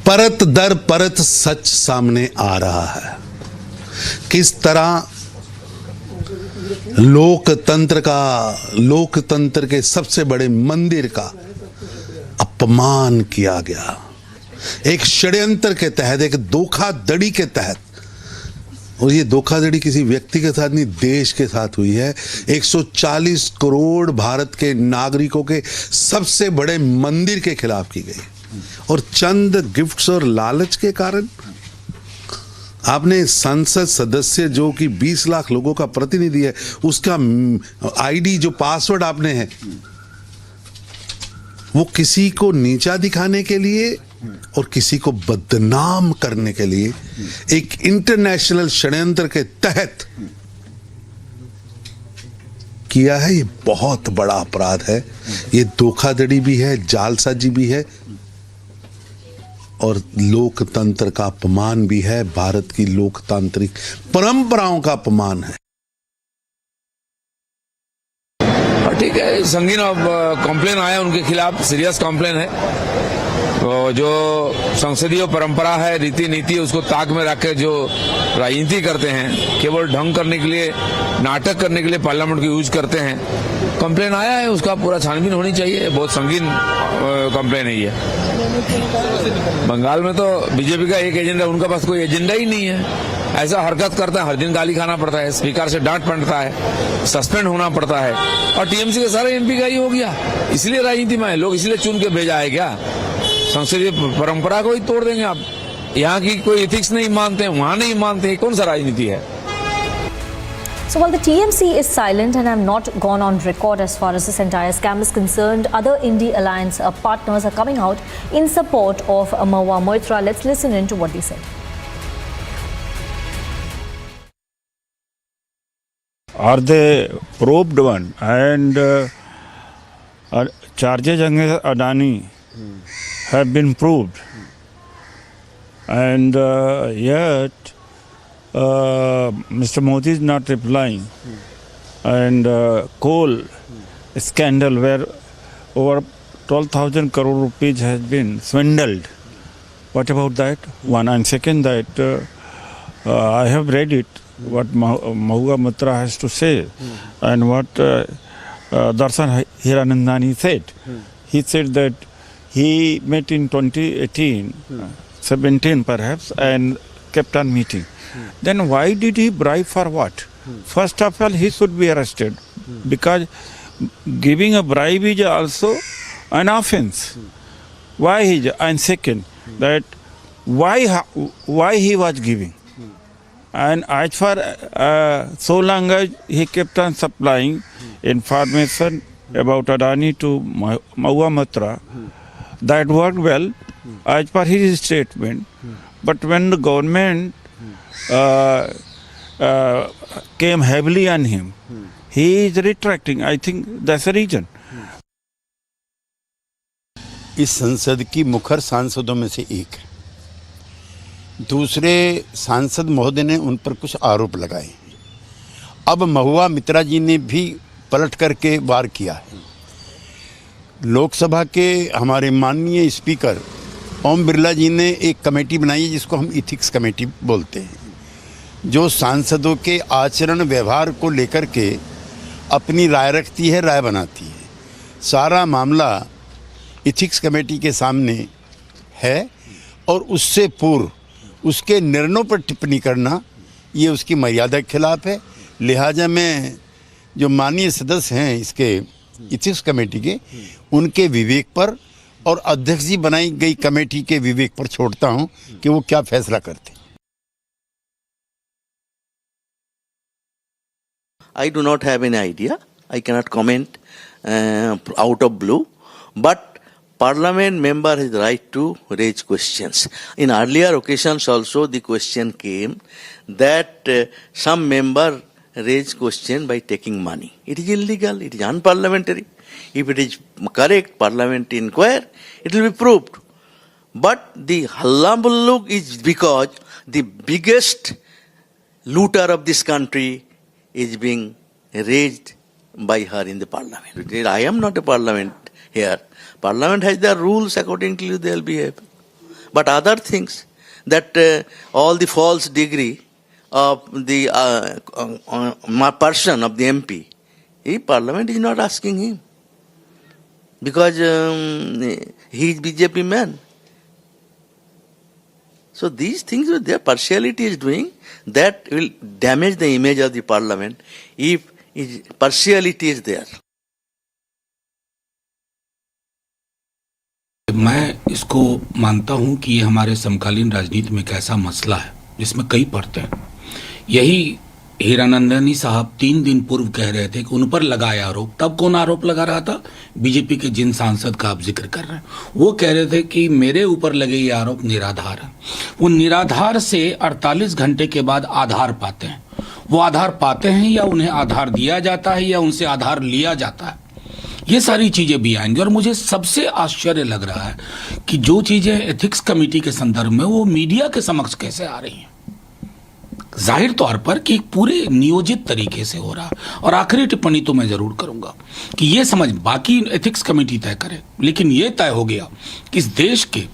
परत दर परत सच सामने आ रहा है। किस तरह लोकतंत्र के सबसे बड़े मंदिर का अपमान किया गया, एक षड्यंत्र के तहत, एक धोखाधड़ी के तहत। और ये धोखाधड़ी किसी व्यक्ति के साथ नहीं, देश के साथ हुई है। 140 करोड़ भारत के नागरिकों के सबसे बड़े मंदिर के खिलाफ की गई, और चंद गिफ्ट्स और लालच के कारण आपने संसद सदस्य जो कि 20 लाख लोगों का प्रतिनिधि है, उसका आईडी जो पासवर्ड आपने है, वो किसी को नीचा दिखाने के लिए और किसी को बदनाम करने के लिए एक इंटरनेशनल षड्यंत्र के तहत किया है। ये बहुत बड़ा अपराध है। ये धोखाधड़ी भी है, जालसाजी भी है, और लोकतंत्र का अपमान भी है, भारत की लोकतांत्रिक परंपराओं का अपमान है।
ठीक है, संगीन कॉम्प्लेन आया उनके खिलाफ, सीरियस कॉम्प्लेन है। जो संसदीय परंपरा है, रीति नीति, उसको ताक में रख के जो राजनीति करते हैं, केवल ढंग करने के लिए, नाटक करने के लिए पार्लियामेंट को यूज करते हैं। कंप्लेन आया है, उसका पूरा छानबीन होनी चाहिए। बहुत संगीन कंप्लेन है ये। बंगाल में तो बीजेपी का एक एजेंडा, उनका पास कोई एजेंडा ही नहीं है। ऐसा हरकत करता है, हर दिन गाली खाना पड़ता है, स्पीकर से डांट पड़ता है, सस्पेंड होना पड़ता है, और टीएमसी के सारे एमपी का ही हो गया। इसलिए राजनीति में लोग इसलिए चुन के भेजा है क्या? संसदीय परंपरा को ही तोड़ देंगे आप? यहाँ की कोई एथिक्स नहीं मानते, वहां नहीं मानते, कौन सा राजनीति है?
So while the TMC is silent and have not gone on record as far as this entire scam is concerned, other India Alliance partners are coming out in support of Mahua Moitra. Let's listen in to what they said.
Are they probed one? And charges against Adani have been proved. And yet Mr. Modi is not replying. And coal scandal where over 12,000 crore rupees has been swindled. What about that? One. And second, that I have read it, what Mahua Moitra has to say, and what Darshan Hiranandani said. He said that he met in 2018, 17 perhaps, and kept on meeting. Then why did he bribe for what? First of all, he should be arrested, because giving a bribe is also an offense. Why and second, that why he was giving. And as far so long as he kept on supplying information about Adani to Mahua Moitra, that worked well as per his statement. But when the government came heavily on him, he is retracting. I think that's the reason.
इस संसद की मुखर सांसदों में से एक है। दूसरे सांसद महोदय ने उन पर कुछ आरोप लगाए। अब महुआ मित्रा जी ने भी पलट करके वार किया है। लोकसभा के हमारे माननीय स्पीकर ओम बिरला जी ने एक कमेटी बनाई है जिसको हम इथिक्स कमेटी बोलते हैं, जो सांसदों के आचरण व्यवहार को लेकर के अपनी राय रखती है, राय बनाती है। सारा मामला इथिक्स कमेटी के सामने है और उससे पूर्व उसके निर्णयों पर टिप्पणी करना ये उसकी मर्यादा के खिलाफ है। लिहाजा मैं जो माननीय सदस्य हैं इसके इथिक्स कमेटी के, उनके विवेक पर और अध्यक्ष जी बनाई गई कमेटी के विवेक पर छोड़ता हूं कि वो क्या फैसला करते हैं।
I do not have any idea. I cannot comment out of blue. But Parliament member has the right to raise questions. In earlier occasions also the question came that some member raised question by taking money. It is illegal. It is unparliamentary. If it is correct, Parliament inquire, it will be proved. But the hullabaloo is because the biggest looter of this country is being raised by her in the Parliament. I am not a Parliament here. Parliament has their rules, accordingly they will behave. But other things, that all the false degree of the person of the MP, Parliament is not asking him. Because he is BJP man. So these things their partiality is doing, that will damage the image of the Parliament if partiality is there.
मैं इसको मानता हूं कि ये हमारे समकालीन राजनीति में एक ऐसा मसला है जिसमें कई परतें हैं। यही हीरानंदनी साहब 3 दिन पूर्व कह रहे थे कि उन पर लगाया आरोप। तब कौन आरोप लगा रहा था? बीजेपी के जिन सांसद का आप जिक्र कर रहे हैं, वो कह रहे थे कि मेरे ऊपर लगे ये आरोप निराधार है। वो निराधार से 48 घंटे के बाद आधार पाते हैं। वो आधार पाते हैं या उन्हें आधार दिया जाता है या उनसे आधार लिया जाता है, ये सारी चीजें भी आएंगी। और मुझे सबसे आश्चर्य लग रहा है कि जो चीजें एथिक्स कमेटी के संदर्भ में वो मीडिया के समक्ष कैसे आ रही हैं, जाहिर तौर पर कि पूरे नियोजित तरीके से हो रहा है। और आखिरी टिप्पणी तो मैं जरूर करूंगा कि ये समझ, बाकी एथिक्स कमेटी तय करे, लेकिन ये तय हो गया कि इस देश के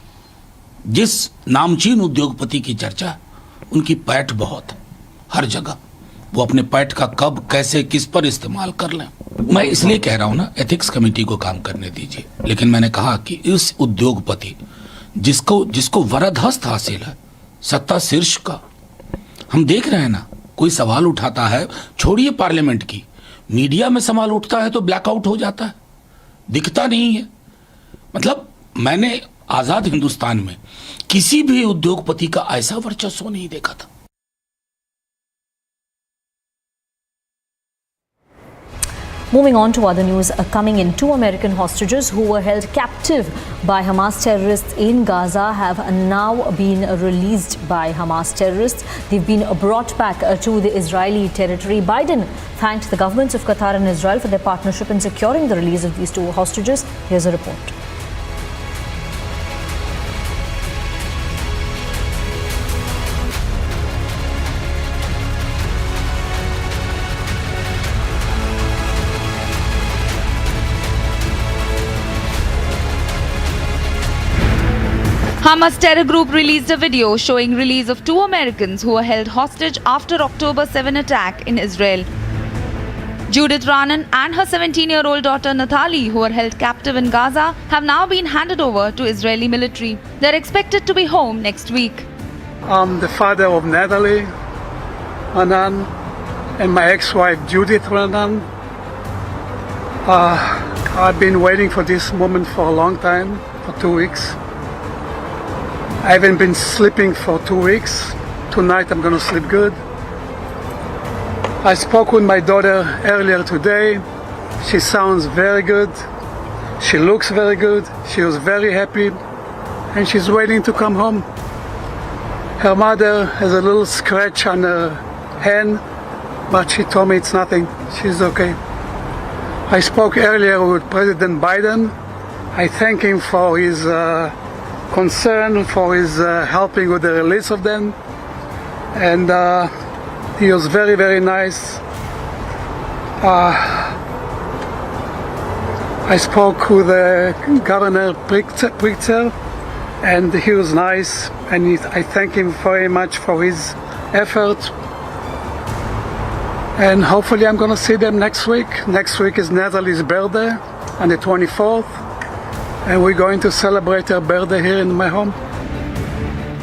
जिस नामचीन उद्योगपति की चर्चा है, उनकी पैठ बहुत है हर जगह। वो अपने पैठ का कब, कैसे, किस पर इस्तेमाल कर लें। मैं इसलिए कह रहा हूं ना, एथिक्स कमेटी को काम करने दीजिए। लेकिन मैंने कहा कि इस उद्योगपति जिसको वरदहस्त हासिल है सत्ता शीर्ष का, हम देख रहे हैं ना, कोई सवाल उठाता है, छोड़िए पार्लियामेंट की, मीडिया में सवाल उठता है तो ब्लैकआउट हो जाता है, दिखता नहीं है। मतलब मैंने आजाद हिंदुस्तान में किसी भी उद्योगपति का ऐसा वर्चस्व नहीं देखा था।
Moving on to other news coming in, 2 American hostages who were held captive by Hamas terrorists in Gaza have now been released by Hamas terrorists. They've been brought back to the Israeli territory. Biden thanked the governments of Qatar and Israel for their partnership in securing the release of these 2 hostages. Here's a report.
Hamas terror group released a video showing release of 2 Americans who were held hostage after October 7 attack in Israel. Judith Raanan and her 17-year-old daughter Nathalie, who were held captive in Gaza, have now been handed over to Israeli military. They're expected to be home next week.
I'm the father of Nathalie Raanan and my ex-wife Judith Raanan. I've been waiting for this moment for a long time, for 2 weeks. I haven't been sleeping for 2 weeks. Tonight I'm going to sleep good. I spoke with my daughter earlier today. She sounds very good. She looks very good. She was very happy. And she's waiting to come home. Her mother has a little scratch on her hand, but she told me it's nothing. She's okay. I spoke earlier with President Biden. I thank him for his concern, for his helping with the release of them. And he was very, very nice. I spoke with Governor Pritzker, and he was nice, and I thank him very much for his effort. And hopefully I'm going to see them next week. Next week is Natalie's birthday on the 24th, and we're going to celebrate her birthday here in my home.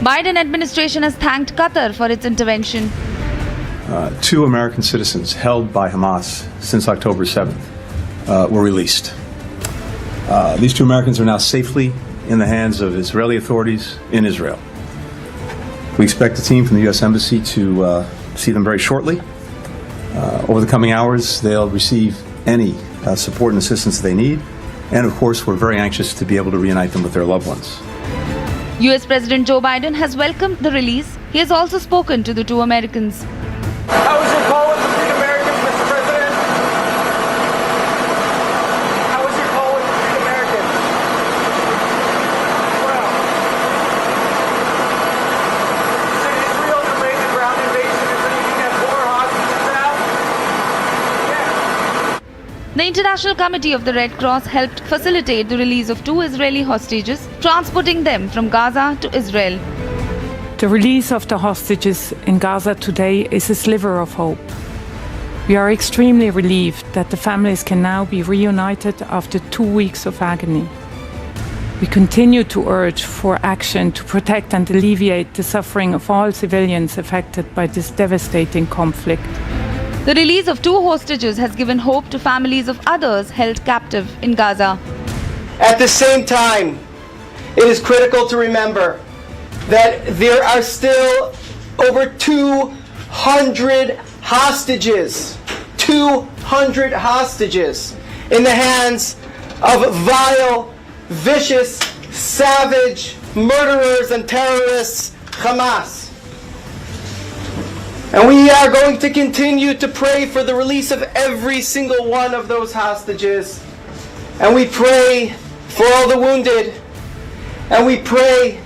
Biden administration has thanked Qatar for its intervention.
2 American citizens held by Hamas since October 7th were released. These 2 Americans are now safely in the hands of Israeli authorities in Israel. We expect the team from the U.S. Embassy to see them very shortly. Over the coming hours, they'll receive any support and assistance they need. And of course, we're very anxious to be able to reunite them with their loved ones.
US President Joe Biden has welcomed the release. He has also spoken to the 2 Americans.
How was your call with the 3 Americans, Mr. President? How was your call with the 3 Americans? Well, you said Israel delayed the ground invasion and so you can get more hostages out? Yeah.
The International Committee of the Red Cross helped facilitate the release of 2 Israeli hostages, transporting them from Gaza to Israel.
The release of the hostages in Gaza today is a sliver of hope. We are extremely relieved that the families can now be reunited after 2 weeks of agony. We continue to urge for action to protect and alleviate the suffering of all civilians affected by this devastating conflict.
The release of 2 hostages has given hope to families of others held captive in Gaza.
At the same time, it is critical to remember that there are still over 200 hostages, 200 hostages in the hands of vile, vicious, savage murderers and terrorists, Hamas. And we are going to continue to pray for the release of every single one of those hostages. And we pray for all the wounded. And we pray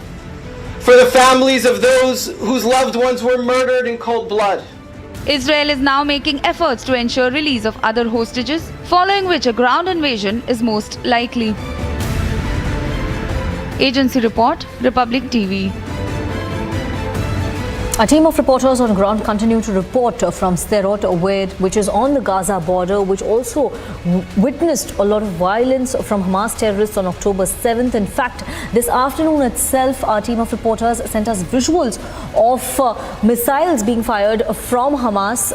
for the families of those whose loved ones were murdered in cold blood.
Israel is now making efforts to ensure release of other hostages, following which a ground invasion is most likely. Agency report, Republic TV.
A team of reporters on ground continue to report from Sderot, which is on the Gaza border, which also witnessed a lot of violence from Hamas terrorists on October 7th. In fact, this afternoon itself, our team of reporters sent us visuals of missiles being fired from Hamas,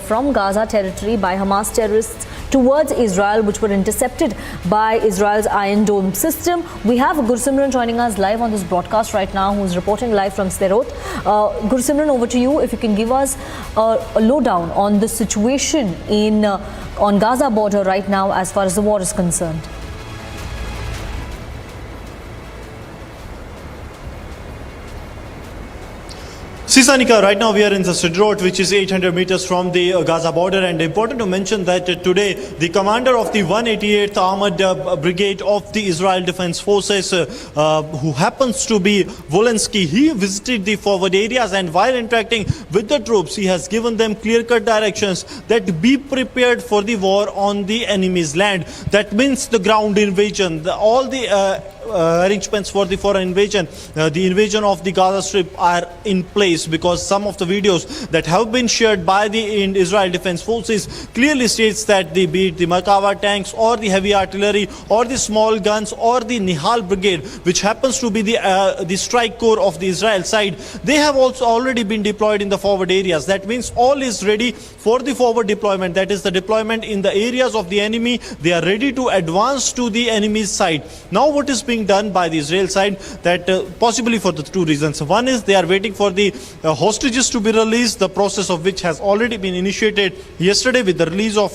from Gaza territory by Hamas terrorists towards Israel, which were intercepted by Israel's Iron Dome system. We have Gursimran joining us live on this broadcast right now, who's reporting live from Sderot. Gursimran, over to you. If you can give us a lowdown on the situation on Gaza border right now as far as the war is concerned.
Scindia, right now we are in the Sderot, which is 800 meters from the Gaza border, and important to mention that today the commander of the 188th Armored Brigade of the Israel Defense Forces, who happens to be Volensky, he visited the forward areas, and while interacting with the troops, he has given them clear-cut directions that be prepared for the war on the enemy's land. That means the ground invasion. All the arrangements for the foreign invasion, the invasion of the Gaza Strip are in place, because some of the videos that have been shared by the Israel Defense Forces clearly states that be it the Merkava tanks or the heavy artillery or the small guns or the Nihal Brigade, which happens to be the strike corps of the Israel side, they have also already been deployed in the forward areas. That means all is ready for the forward deployment, that is the deployment in the areas of the enemy. They are ready to advance to the enemy's side. Now what is being done by the Israel side, that possibly for the two reasons. One is they are waiting for the hostages to be released, the process of which has already been initiated yesterday with the release of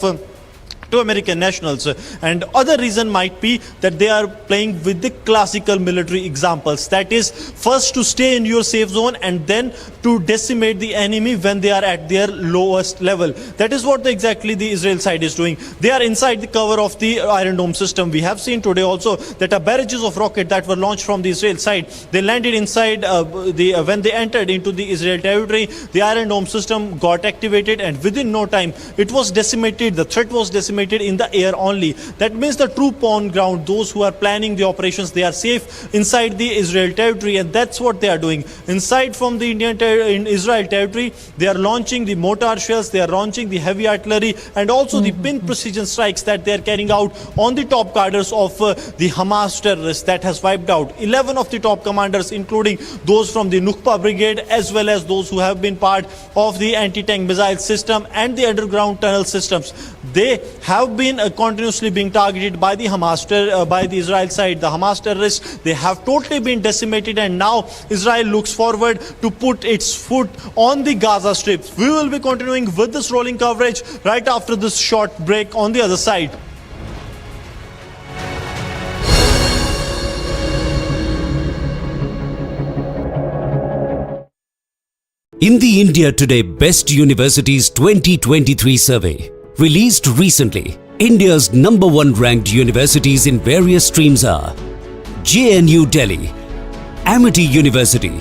two American nationals, and other reason might be that they are playing with the classical military examples, that is first to stay in your safe zone and then to decimate the enemy when they are at their lowest level. That is what exactly the Israel side is doing. They are inside the cover of the Iron Dome system. We have seen today also that barrages of rockets that were launched from the Israel side, they landed inside when they entered into the Israel territory, the Iron Dome system got activated, and within no time it was decimated. The threat was decimated in the air only. That means the troop on ground, those who are planning the operations, they are safe inside the Israel territory, and that's what they are doing. Inside from the in Israel territory, they are launching the mortar shells, they are launching the heavy artillery, and also the pin precision strikes that they are carrying out on the top cadres of the Hamas terrorists that has wiped out 11 of the top commanders, including those from the Nukba brigade, as well as those who have been part of the anti-tank missile system and the underground tunnel systems. They have been continuously being targeted by the Hamas, by the Israel side, the Hamas terrorists. They have totally been decimated, and now Israel looks forward to put its foot on the Gaza Strip. We will be continuing with this rolling coverage right after this short break on the other side.
In the India Today Best Universities 2023 survey, released recently, India's #1 ranked universities in various streams are JNU Delhi, Amity University,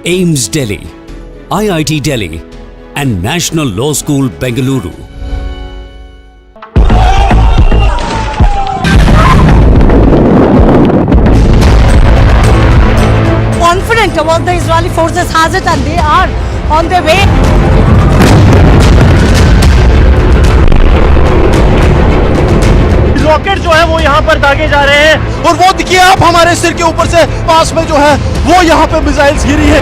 AIMS Delhi, IIT Delhi, and National Law School, Bengaluru.
Confident about the Israeli forces has it, and they are on their way.
Rocket जो है वो यहाँ पर दागे जा रहे हैं, और वो देखिए आप हमारे सिर के ऊपर से पास में जो है वो यहाँ पे मिसाइल्स गिरी है।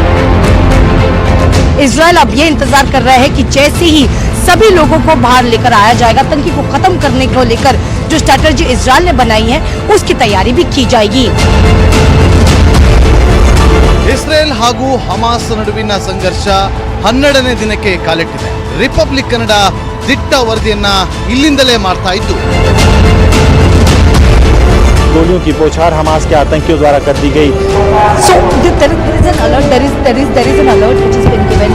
इजराइल अब ये इंतजार कर रहा है कि जैसे ही सभी लोगों को बाहर लेकर आया जाएगा, आतंकी को खत्म करने को लेकर जो स्ट्रेटजी इजराइल ने बनाई है उसकी तैयारी भी की जाएगी।
ಇಸ್ರೇಲ್ ಹಾಗೂ ಹಮಾಸ್ ನಡುವಿನ ಸಂಘರ್ಷ 12ನೇ ದಿನಕ್ಕೆ ಕಾಲಿಟ್ಟಿದೆ. ರಿಪಬ್ಲಿಕ್ ಕನ್ನಡ ದಿಟ್ಟ ವರದಿಯನ್ನ ಇಲ್ಲಿಂದಲೇ ಮಾಡ್ತಾ ಇದ್ದು,
गोलियों की बौछार हमास के आतंकियों द्वारा कर दी गई।
So there is an alert. There is an alert which has been given.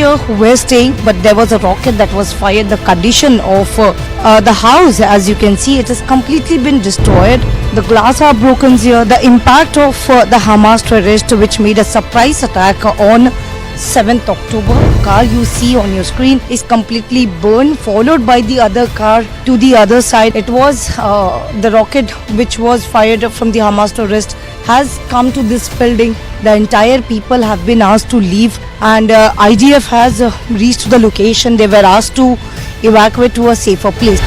Here who were staying, but there was a rocket that was fired. The condition of the house, as you can see, it has completely been destroyed. The glass are broken here. The impact of the Hamas terrorist, which made a surprise attack on 7th October. Car you see on your screen is completely burned, followed by the other car to the other side. It was the rocket which was fired from the Hamas terrorist has come to this building. The entire people have been asked to leave, and IDF has reached the location. They were asked to evacuate to a safer place.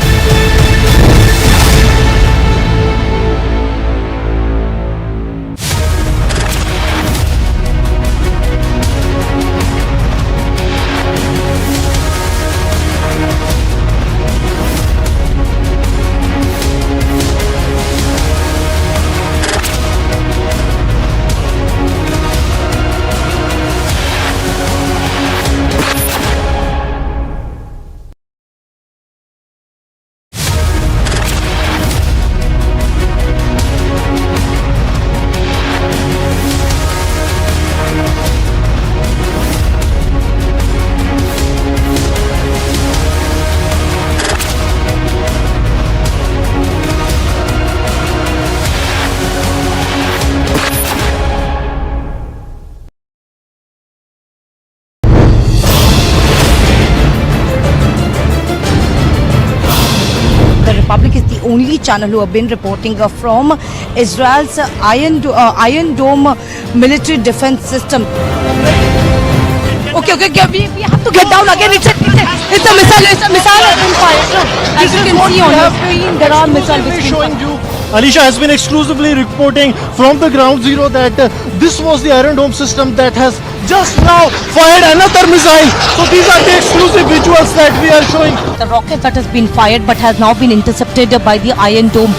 only channel who have been reporting from Israel's Iron Dome military defense system. Okay, we have to get down again. It's a missile. It's a missile has been fired. As you can see on your screen, there are missiles
showing you. Alisha has been exclusively reporting from the ground zero that this was the Iron Dome system that has just now fired another missile. So these are the exclusive visuals that we are showing.
The rocket that has been fired but has now been intercepted by the Iron Dome.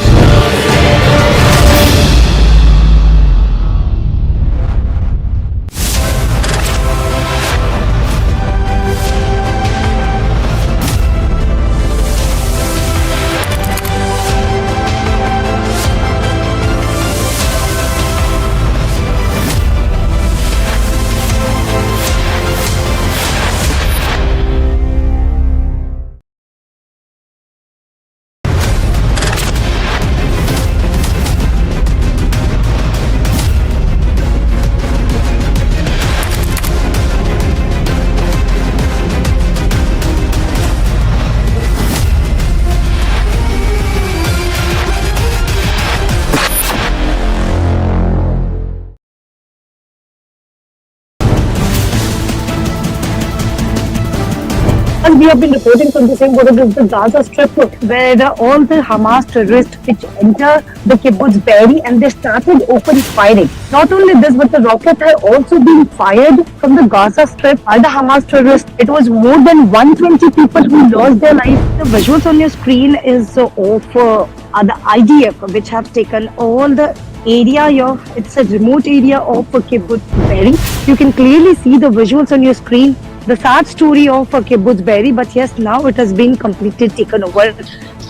And we have been reporting from the same border of the Gaza Strip, where all the Hamas terrorists which enter the kibbutz Be'eri and they started open firing. Not only this, but the rocket had also been fired from the Gaza Strip by the Hamas terrorists. It was more than 120 people who lost their lives. The visuals on your screen is of the IDF, which have taken all the area it's a remote area of kibbutz Be'eri. You can clearly see the visuals on your screen. The sad story of kibbutz Be'eri, but yes, now it has been completely taken over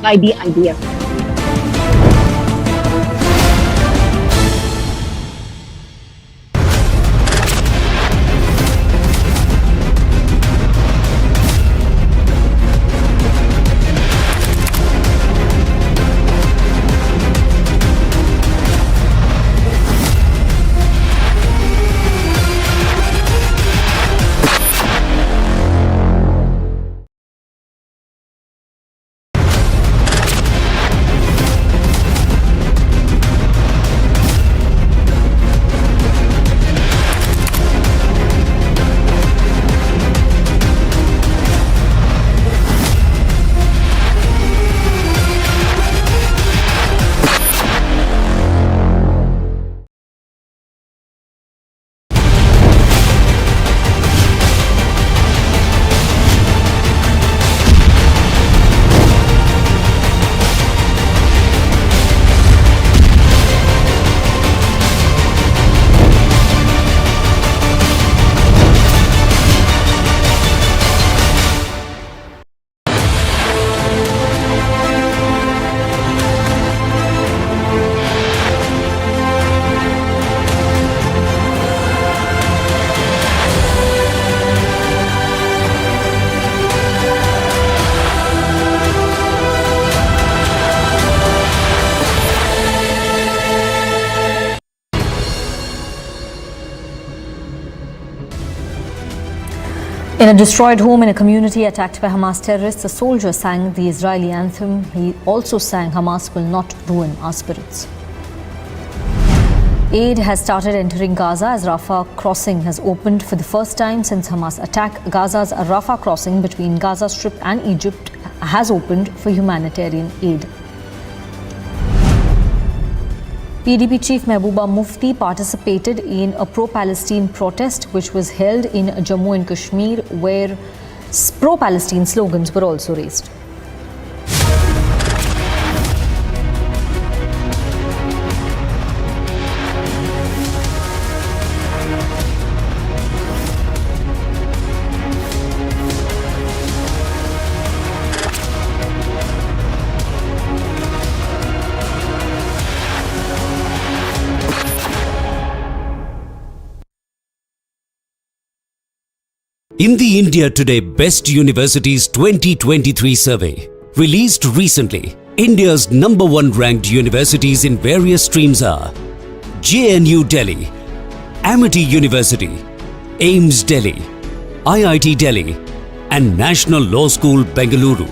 by the IDF.
In a destroyed home in a community attacked by Hamas terrorists, a soldier sang the Israeli anthem. He also sang, "Hamas will not ruin our spirits." Aid has started entering Gaza as Rafah crossing has opened for the first time since Hamas attack. Gaza's Rafah crossing between Gaza Strip and Egypt has opened for humanitarian aid. PDP Chief Mehbooba Mufti participated in a pro-Palestine protest which was held in Jammu and Kashmir, where pro-Palestine slogans were also raised.
In the India Today Best Universities 2023 survey, released recently, India's #1 ranked universities in various streams are JNU Delhi, Amity University, AIMS Delhi, IIT Delhi, and National Law School Bengaluru.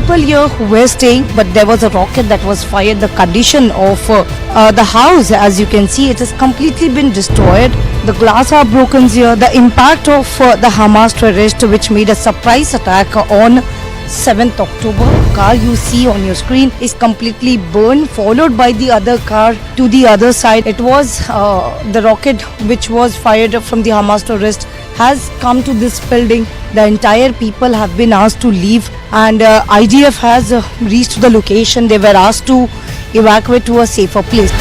people here who were staying, but there was a rocket that was fired. The condition of the house, as you can see, it has completely been destroyed. The glass are broken here. The impact of the Hamas terrorist, which made a surprise attack on 7th October. Car you see on your screen is completely burned, followed by the other car to the other side. It was the rocket which was fired from the Hamas terrorist has come to this building. The entire people have been asked to leave, and IDF has reached the location. They were asked to evacuate to a safer place.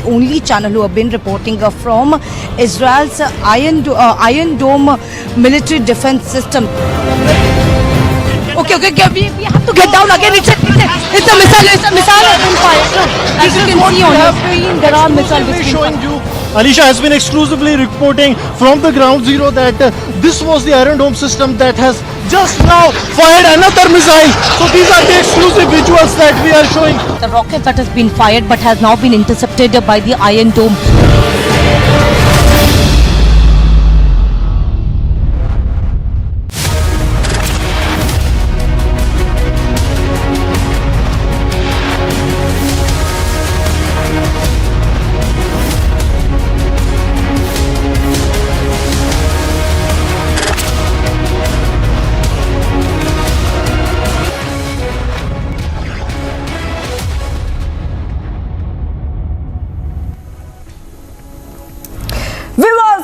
Only channel who have been reporting from Israel's Iron Dome military defense system. Okay, we have to get down again. It's a missile. It's a missile has been fired. As you can see on your screen, there are missiles showing you.
Alicia has been exclusively reporting from the ground zero that this was the Iron Dome system that has just now fired another missile. So these are the exclusive visuals that we are showing.
The rocket that has been fired but has now been intercepted by the Iron Dome.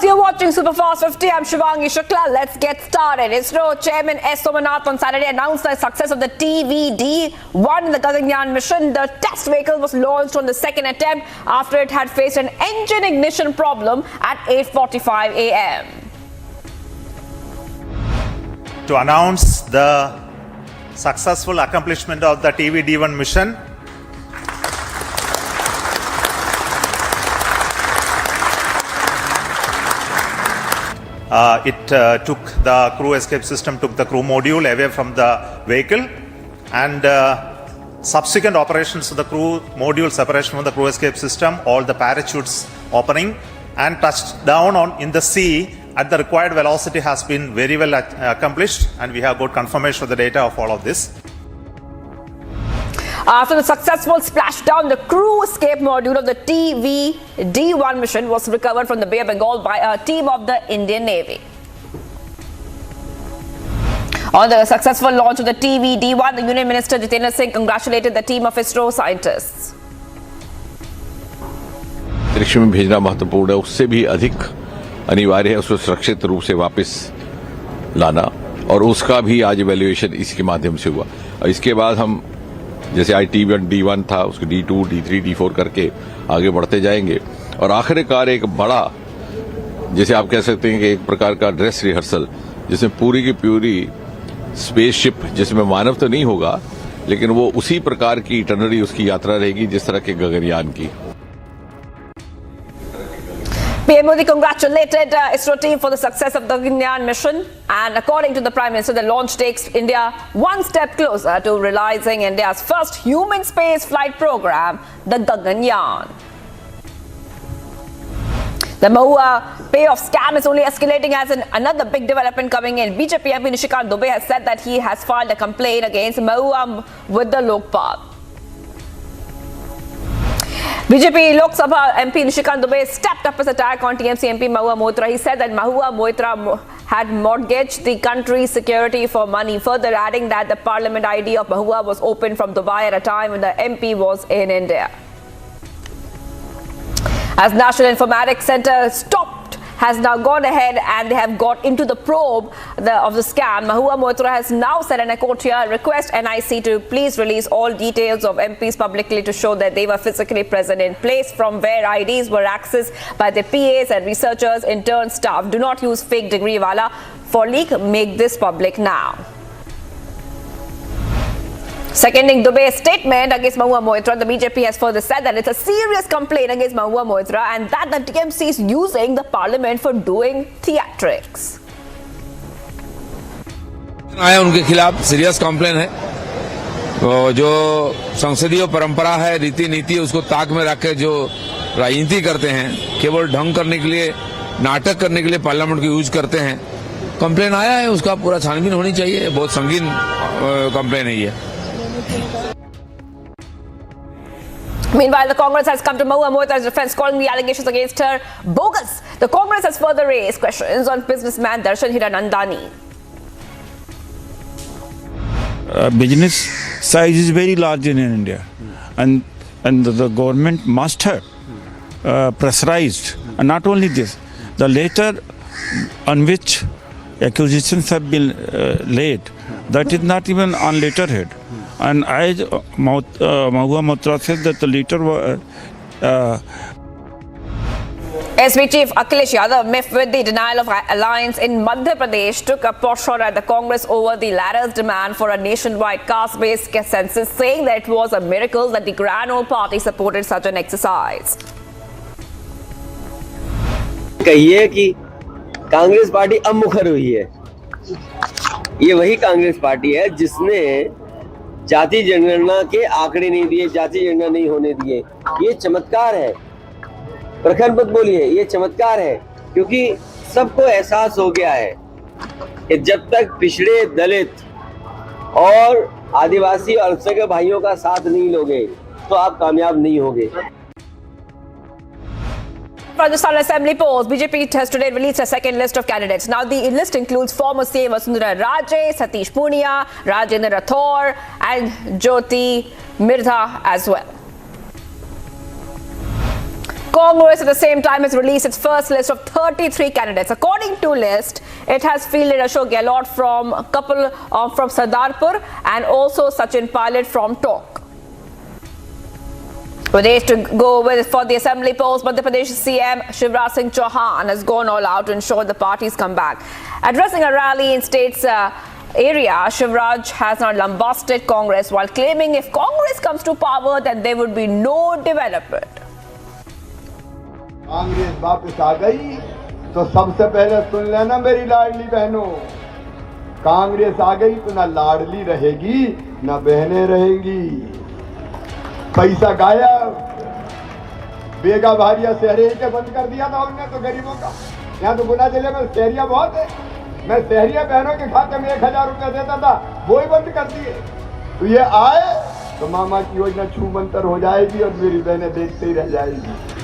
You're watching Superfast 50. I'm Shivangi Shukla. Let's get started. ISRO Chairman S. Somanath on Saturday announced the success of the TVD-1 in the Gaganyaan mission. The test vehicle was launched on the second attempt after it had faced an engine ignition problem at 8:45 a.m.
To announce the successful accomplishment of the TVD-1 mission, took the crew escape system, took the crew module away from the vehicle, and subsequent operations of the crew module separation from the crew escape system, all the parachutes opening and touched down in the sea at the required velocity has been very well accomplished, and we have got confirmation of the data of all of this.
After the successful splashdown, the crew escape module of the TVD-1 mission was recovered from the Bay of Bengal by a team of the Indian Navy. On the successful launch of the TVD-1, the Union Minister Jitendra Singh congratulated the team of ISRO scientists.
अंतरिक्ष में भेजना महत्वपूर्ण है, उससे भी अधिक अनिवार्य है उसको सुरक्षित रूप से वापस लाना, और उसका भी आज इवैल्यूएशन इसके माध्यम से हुआ। और इसके बाद हम जैसे आई D1 था उसको D2, D3, D4 करके आगे बढ़ते जाएंगे, और आखिरकार एक बड़ा, जैसे आप कह सकते हैं कि एक प्रकार का ड्रेस रिहर्सल, जिसमें पूरी की पूरी स्पेसशिप, जिसमें मानव तो नहीं होगा लेकिन वो उसी प्रकार की इटरनरी उसकी यात्रा रहेगी जिस तरह के गगनयान की।
PM Modi congratulated ISRO team for the success of the Gaganyaan mission, and according to the Prime Minister, the launch takes India one step closer to realizing India's first human space flight program, the Gaganyaan. The Mahua payoff scam is only escalating as another big development coming in. BJP MP Nishikant Dubey has said that he has filed a complaint against Mahua with the Lokpal. BJP Lok Sabha MP Nishikant Dubey stepped up his attack on TMC MP Mahua Moitra. He said that Mahua Moitra had mortgaged the country's security for money, further adding that the parliament ID of Mahua was opened from Dubai at a time when the MP was in India. As National Informatics Centre has now gone ahead and they have got into the probe of the scam. Mahua Moitra has now said, and I quote here, request NIC to please release all details of MPs publicly to show that they were physically present in place from where IDs were accessed by their PAs and researchers, intern staff. Do not use fake degree wala for leak. Make this public now. Seconding Dubey's statement against Mahua Moitra, the BJP has further said that it's a serious complaint against Mahua Moitra and that the TMC is using the parliament for doing theatrics.
आया उनके खिलाफ serious complain है। जो संसदीय परंपरा है, रीति नीति है, उसको ताक में रख के जो राजनीति करते हैं, केवल ढंग करने के लिए, नाटक करने के लिए पार्लियामेंट को यूज करते हैं। कंप्लेन आया है, उसका पूरा छानबीन होनी चाहिए। बहुत संगीन कंप्लेन है ये।
Meanwhile, the Congress has come to Mahua Moitra's defense, calling the allegations against her bogus. The Congress has further raised questions on businessman Darshan Hiranandani.
Business size is very large in India, and the government must have pressurized. And not only this, the letter on which accusations have been laid, that is not even on letterhead. And Mahua Moitra said that the letter was.
SB Chief Akhilesh Yadav, miffed with the denial of alliance in Madhya Pradesh, took a pot shot at the Congress over the latter's demand for a nationwide caste-based census, saying that it was a miracle that the Grand Old Party supported such an exercise.
कहिए कि Congress party अब मुखर हुई है। ये वही Congress party है जिसने जाति जनगणना के आंकड़े नहीं दिए, जाति जनगणना नहीं होने दिए। ये चमत्कार है, प्रखर मत बोलिए, ये चमत्कार है, क्योंकि सबको एहसास हो गया है कि जब तक पिछड़े, दलित और आदिवासी और अल्पसंख्यक भाइयों का साथ नहीं लोगे तो आप कामयाब नहीं होगे।
Rajasthan Assembly polls, BJP has today released a second list of candidates. Now the list includes former CM Vasundhara Raje, Satish Punia, Rajendra Rathore and Jyoti Mirdha as well. Congress at the same time has released its first list of 33 candidates. According to list, it has fielded Ashok Gehlot from a couple from Sardarpur and also Sachin Pilot from Tonk. Pradesh to go with for the assembly polls, Madhya Pradesh CM Shivraj Singh Chauhan has gone all out to ensure the party's comeback. Addressing a rally in state's area, Shivraj has now lambasted Congress while claiming if Congress comes to power, then there would be no development.
Congress वापस आ गई तो सबसे पहले सुन लेना मेरी लाडली बहनों, कांग्रेस आ गई तो ना लाडली रहेगी ना बहनें रहेंगी। पैसा गायब, बेगा भारिया शहरी के बंद कर दिया था हमने तो गरीबों का। यहाँ तो गुना जिले में शहरिया बहुत है, मैं शहरिया बहनों के खाते में 1000 रुपया देता था, वो ही बंद कर दिए। तो ये आए तो मामा की योजना छू मंतर हो जाएगी और मेरी बहनें देखते ही रह जाएगी।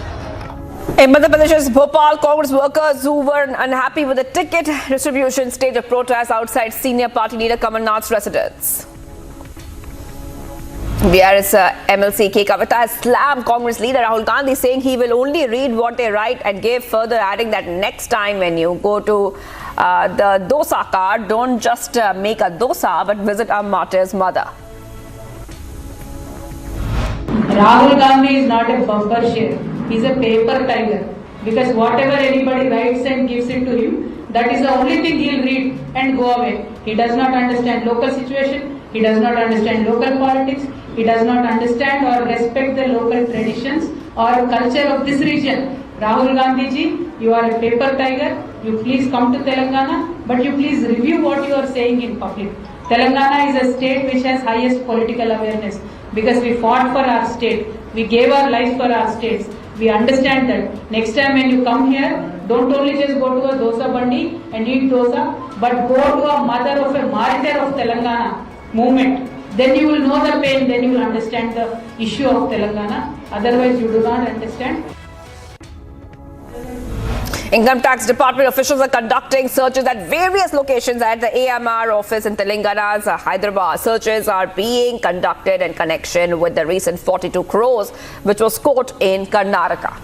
In Madhya Pradesh's Bhopal, Congress workers who were unhappy with the ticket distribution staged a protest outside senior party leader Kamal Nath's residence. BRS MLC K. Kavita has slammed Congress leader Rahul Gandhi, saying he will only read what they write and gave further adding that next time when you go to the dosa cart, don't just make a dosa but visit a martyr's mother.
Rahul Gandhi is not a bumper share. He is a paper tiger, because whatever anybody writes and gives it to him, that is the only thing he will read and go away. He does not understand local situation, he does not understand local politics, he does not understand or respect the local traditions or culture of this region. Rahul Gandhi ji, you are a paper tiger, you please come to Telangana, but you please review what you are saying in public. Telangana is a state which has highest political awareness, because we fought for our state, we gave our life for our states. We understand that. Next time when you come here, don't only just go to a dosa bandi and eat dosa, but go to a mother of a martyr of Telangana movement. Then you will know the pain, then you will understand the issue of Telangana. Otherwise, you do not understand.
Income Tax Department officials are conducting searches at various locations at the AMR office in Telangana's Hyderabad. Searches are being conducted in connection with the recent 42 crores which was caught in Karnataka.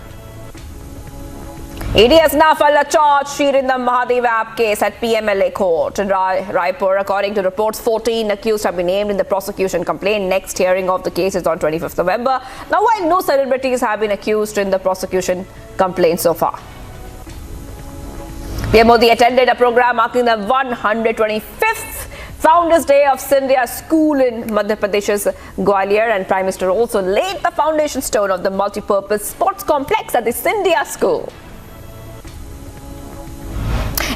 ED has now filed a charge sheet in the Mahadev app case at PMLA court in Raipur. According to reports, 14 accused have been named in the prosecution complaint. Next hearing of the case is on 25th November. Now, while no celebrities have been accused in the prosecution complaint so far. PM Modi attended a program marking the 125th Founders Day of Scindia School in Madhya Pradesh's Gwalior, and Prime Minister also laid the foundation stone of the multi-purpose sports complex at the Scindia School.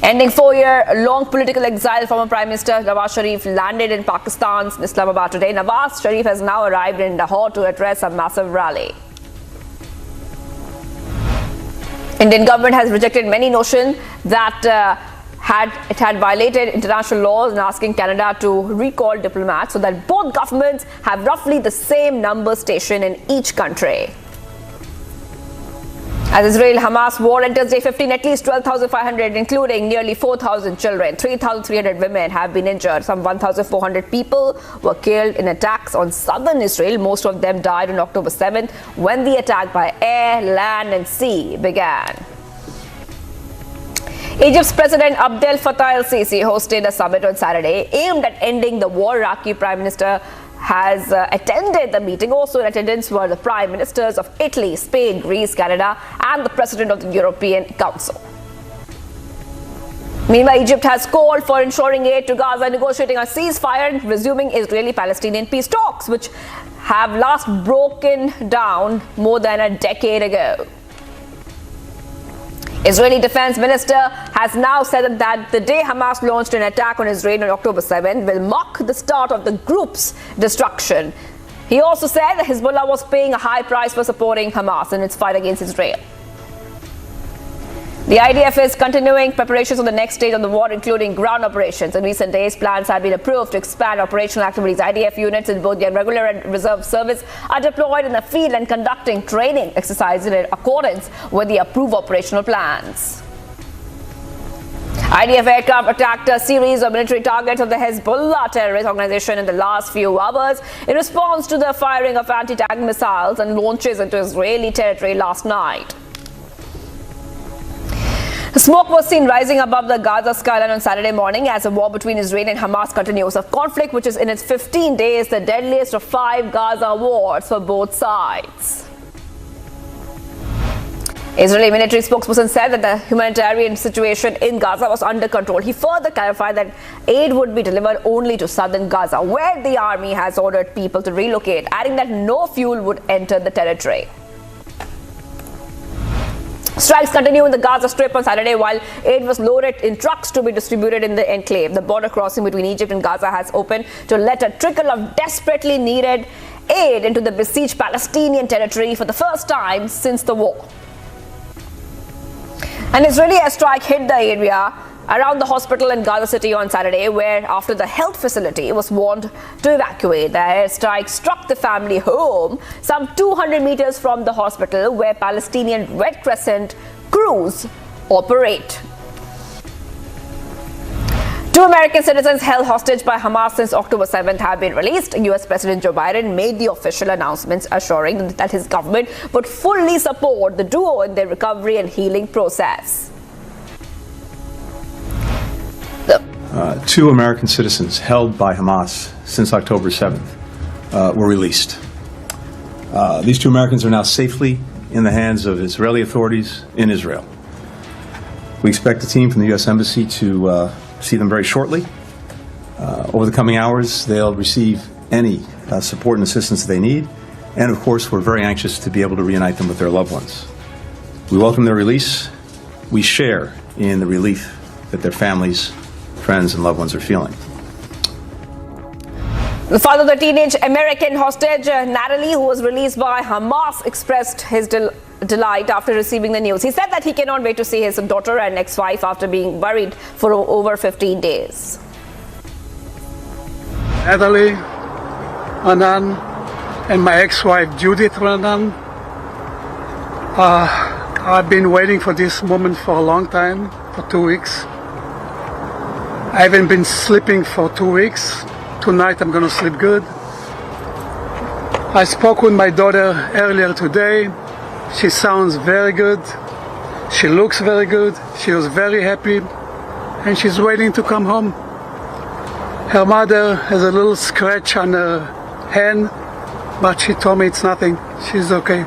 Ending 4-year-long political exile, former Prime Minister Nawaz Sharif landed in Pakistan's Islamabad today. Nawaz Sharif has now arrived in Lahore to address a massive rally. Indian government has rejected many notions that it had violated international laws and asking Canada to recall diplomats so that both governments have roughly the same number stationed in each country. As Israel-Hamas war enters day 15, at least 12,500, including nearly 4,000 children, 3,300 women have been injured. Some 1,400 people were killed in attacks on southern Israel. Most of them died on October 7th when the attack by air, land and sea began. Egypt's President Abdel Fattah el-Sisi hosted a summit on Saturday aimed at ending the war. Iraqi Prime Minister has attended the meeting. Also in attendance were the Prime Ministers of Italy, Spain, Greece, Canada and the President of the European Council. Meanwhile, Egypt has called for ensuring aid to Gaza, negotiating a ceasefire and resuming Israeli-Palestinian peace talks, which have last broken down more than a decade ago. Israeli Defense Minister has now said that the day Hamas launched an attack on Israel on October 7th will mark the start of the group's destruction. He also said that Hezbollah was paying a high price for supporting Hamas in its fight against Israel. The IDF is continuing preparations for the next stage of the war, including ground operations. In recent days, plans have been approved to expand operational activities. IDF units in both the regular and reserve service are deployed in the field and conducting training exercises in accordance with the approved operational plans. IDF aircraft attacked a series of military targets of the Hezbollah terrorist organization in the last few hours in response to the firing of anti-tank missiles and launches into Israeli territory last night. Smoke was seen rising above the Gaza skyline on Saturday morning as the war between Israel and Hamas continues. A conflict which is in its 15th day is the deadliest of 5 Gaza wars for both sides. Israeli military spokesperson said that the humanitarian situation in Gaza was under control. He further clarified that aid would be delivered only to southern Gaza, where the army has ordered people to relocate, adding that no fuel would enter the territory. Strikes continue in the Gaza Strip on Saturday while aid was loaded in trucks to be distributed in the enclave. The border crossing between Egypt and Gaza has opened to let a trickle of desperately needed aid into the besieged Palestinian territory for the first time since the war. An Israeli airstrike hit the area around the hospital in Gaza City on Saturday, where after the health facility was warned to evacuate, the airstrike struck the family home some 200 meters from the hospital where Palestinian Red Crescent crews operate. 2 American citizens held hostage by Hamas since October 7th have been released. US President Joe Biden made the official announcements assuring that his government would fully support the duo in their recovery and healing process.
2 American citizens held by Hamas since October 7th were released. These 2 Americans are now safely in the hands of Israeli authorities in Israel. We expect a team from the U.S. Embassy to see them very shortly. Over the coming hours, they'll receive any support and assistance they need. And of course, we're very anxious to be able to reunite them with their loved ones. We welcome their release. We share in the relief that their families, friends and loved ones are feeling.
The father of the teenage American hostage, Natalie, who was released by Hamas, expressed his delight after receiving the news. He said that he cannot wait to see his daughter and ex-wife after being buried for over 15 days.
Natalie, Anand and my ex-wife Judith Anand. I've been waiting for this moment for a long time, for 2 weeks. I haven't been sleeping for 2 weeks. Tonight I'm going to sleep good. I spoke with my daughter earlier today. She sounds very good. She looks very good. She was very happy. And she's waiting to come home. Her mother has a little scratch on her hand, but she told me it's nothing. She's okay.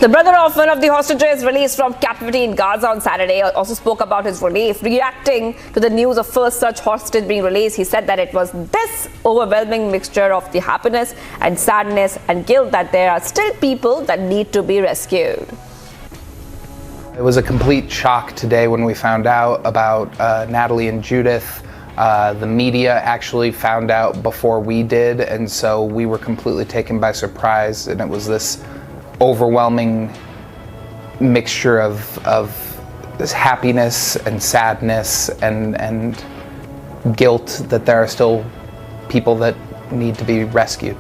The brother of one of the hostages released from captivity in Gaza on Saturday also spoke about his relief. Reacting to the news of first such hostage being released, he said that it was this overwhelming mixture of the happiness and sadness and guilt that there are still people that need to be rescued.
It was a complete shock today when we found out about Natalie and Judith. The media actually found out before we did, and so we were completely taken by surprise, and it was this overwhelming mixture of this happiness and sadness and guilt that there are still people that need to be rescued.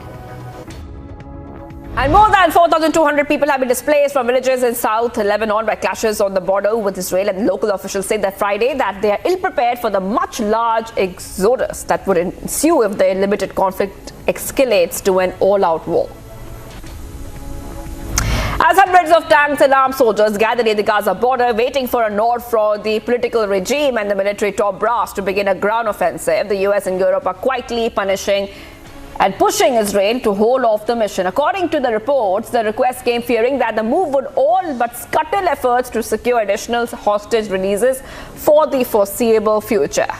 And more than 4,200 people have been displaced from villages in South Lebanon by clashes on the border with Israel, and local officials said that Friday that they are ill-prepared for the much large exodus that would ensue if the limited conflict escalates to an all-out war. As hundreds of tanks and armed soldiers gathered in the Gaza border waiting for a nod from the political regime and the military top brass to begin a ground offensive, the US and Europe are quietly punishing and pushing Israel to hold off the mission. According to the reports, the request came fearing that the move would all but scuttle efforts to secure additional hostage releases for the foreseeable future.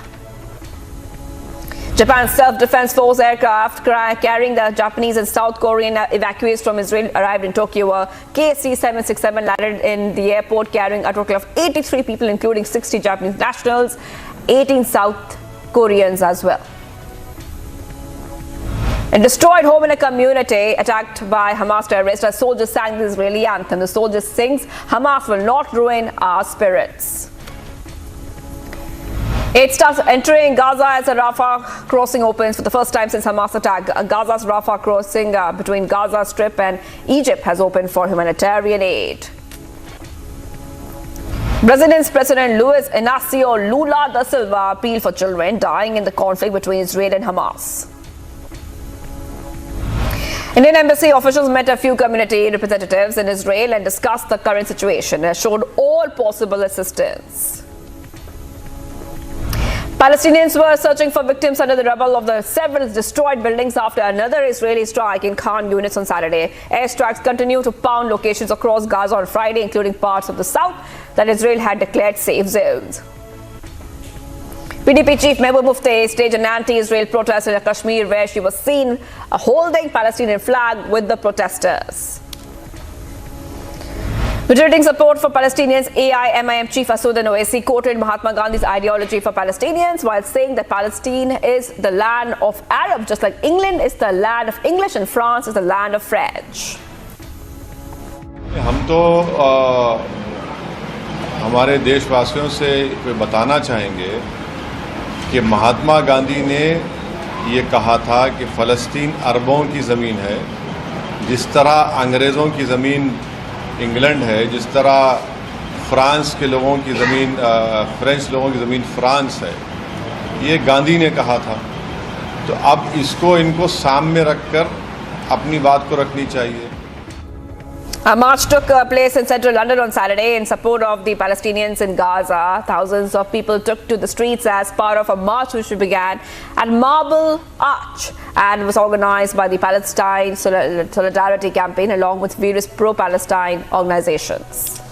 Japan's self-defense force aircraft carrying the Japanese and South Korean evacuees from Israel arrived in Tokyo. A KC-767 landed in the airport carrying a total of 83 people, including 60 Japanese nationals, 18 South Koreans as well. A destroyed home in a community attacked by Hamas terrorists, as soldiers sang the Israeli anthem. The soldiers sings, "Hamas will not ruin our spirits." It starts entering Gaza as a Rafah crossing opens for the first time since Hamas attack. Gaza's Rafah crossing between Gaza Strip and Egypt has opened for humanitarian aid. Brazilian's President Luiz Inácio Lula da Silva appealed for children dying in the conflict between Israel and Hamas. Indian embassy officials met a few community representatives in Israel and discussed the current situation and showed all possible assistance. Palestinians were searching for victims under the rubble of the several destroyed buildings after another Israeli strike in Khan Yunis on Saturday. Airstrikes continue to pound locations across Gaza on Friday, including parts of the south that Israel had declared safe zones. PDP chief Mahua Moitra staged an anti-Israel protest in Kashmir, where she was seen holding Palestinian flag with the protesters. Reiterating support for Palestinians, AIMIM chief Assuddin Owaisi quoted Mahatma Gandhi's ideology for Palestinians while saying that Palestine is the land of Arabs, just like England is the land of English and France is the land of French.
हम तो हमारे देशवासियों से बताना चाहेंगे कि महात्मा गांधी ने ये कहा था कि फ़लस्तीन अरबों की ज़मीन है, जिस तरह अंग्रेज़ों की ज़मीन इंग्लैंड है, जिस तरह फ्रांस के लोगों की ज़मीन फ्रेंच लोगों की ज़मीन फ्रांस है, ये गांधी ने कहा था। तो अब इसको इनको सामने रखकर अपनी बात को रखनी चाहिए।
A march took place in central London on Saturday in support of the Palestinians in Gaza. Thousands of people took to the streets as part of a march which began at Marble Arch and was organized by the Palestine Solidarity Campaign along with various pro-Palestine organizations.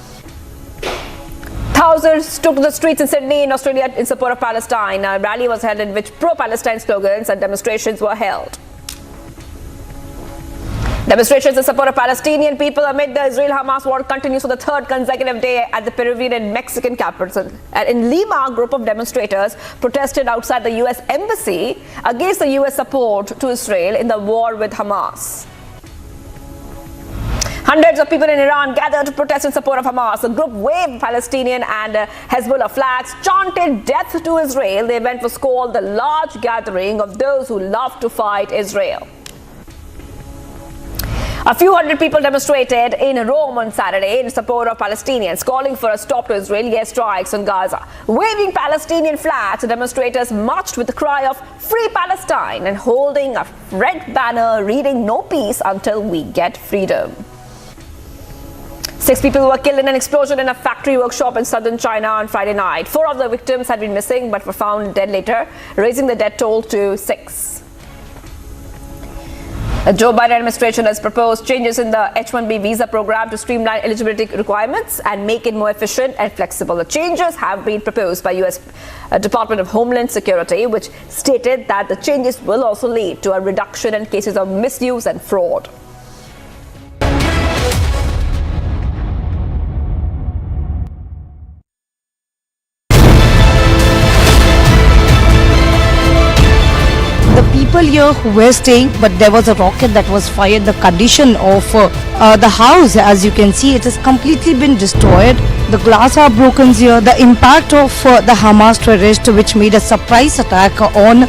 Thousands took to the streets in Sydney in Australia in support of Palestine. A rally was held in which pro-Palestine slogans and demonstrations were held. Demonstrations in support of Palestinian people amid the Israel-Hamas war continues for the third consecutive day at the Peruvian and Mexican capital. And in Lima, a group of demonstrators protested outside the U.S. embassy against the U.S. support to Israel in the war with Hamas. Hundreds of people in Iran gathered to protest in support of Hamas. The group waved Palestinian and Hezbollah flags, chanted death to Israel. The event was called the large gathering of those who love to fight Israel. A few hundred people demonstrated in Rome on Saturday in support of Palestinians, calling for a stop to Israeli airstrikes on Gaza. Waving Palestinian flags, the demonstrators marched with the cry of Free Palestine and holding a red banner reading No peace until we get freedom. 6 people were killed in an explosion in a factory workshop in southern China on Friday night. 4 of the victims had been missing but were found dead later, raising the death toll to 6. The Joe Biden administration has proposed changes in the H-1B visa program to streamline eligibility requirements and make it more efficient and flexible. The changes have been proposed by U.S. Department of Homeland Security, which stated that the changes will also lead to a reduction in cases of misuse and fraud.
People here who were staying, but there was a rocket that was fired. The condition of the house, as you can see, it has completely been destroyed. The glass are broken here. The impact of the Hamas terrorist, which made a surprise attack on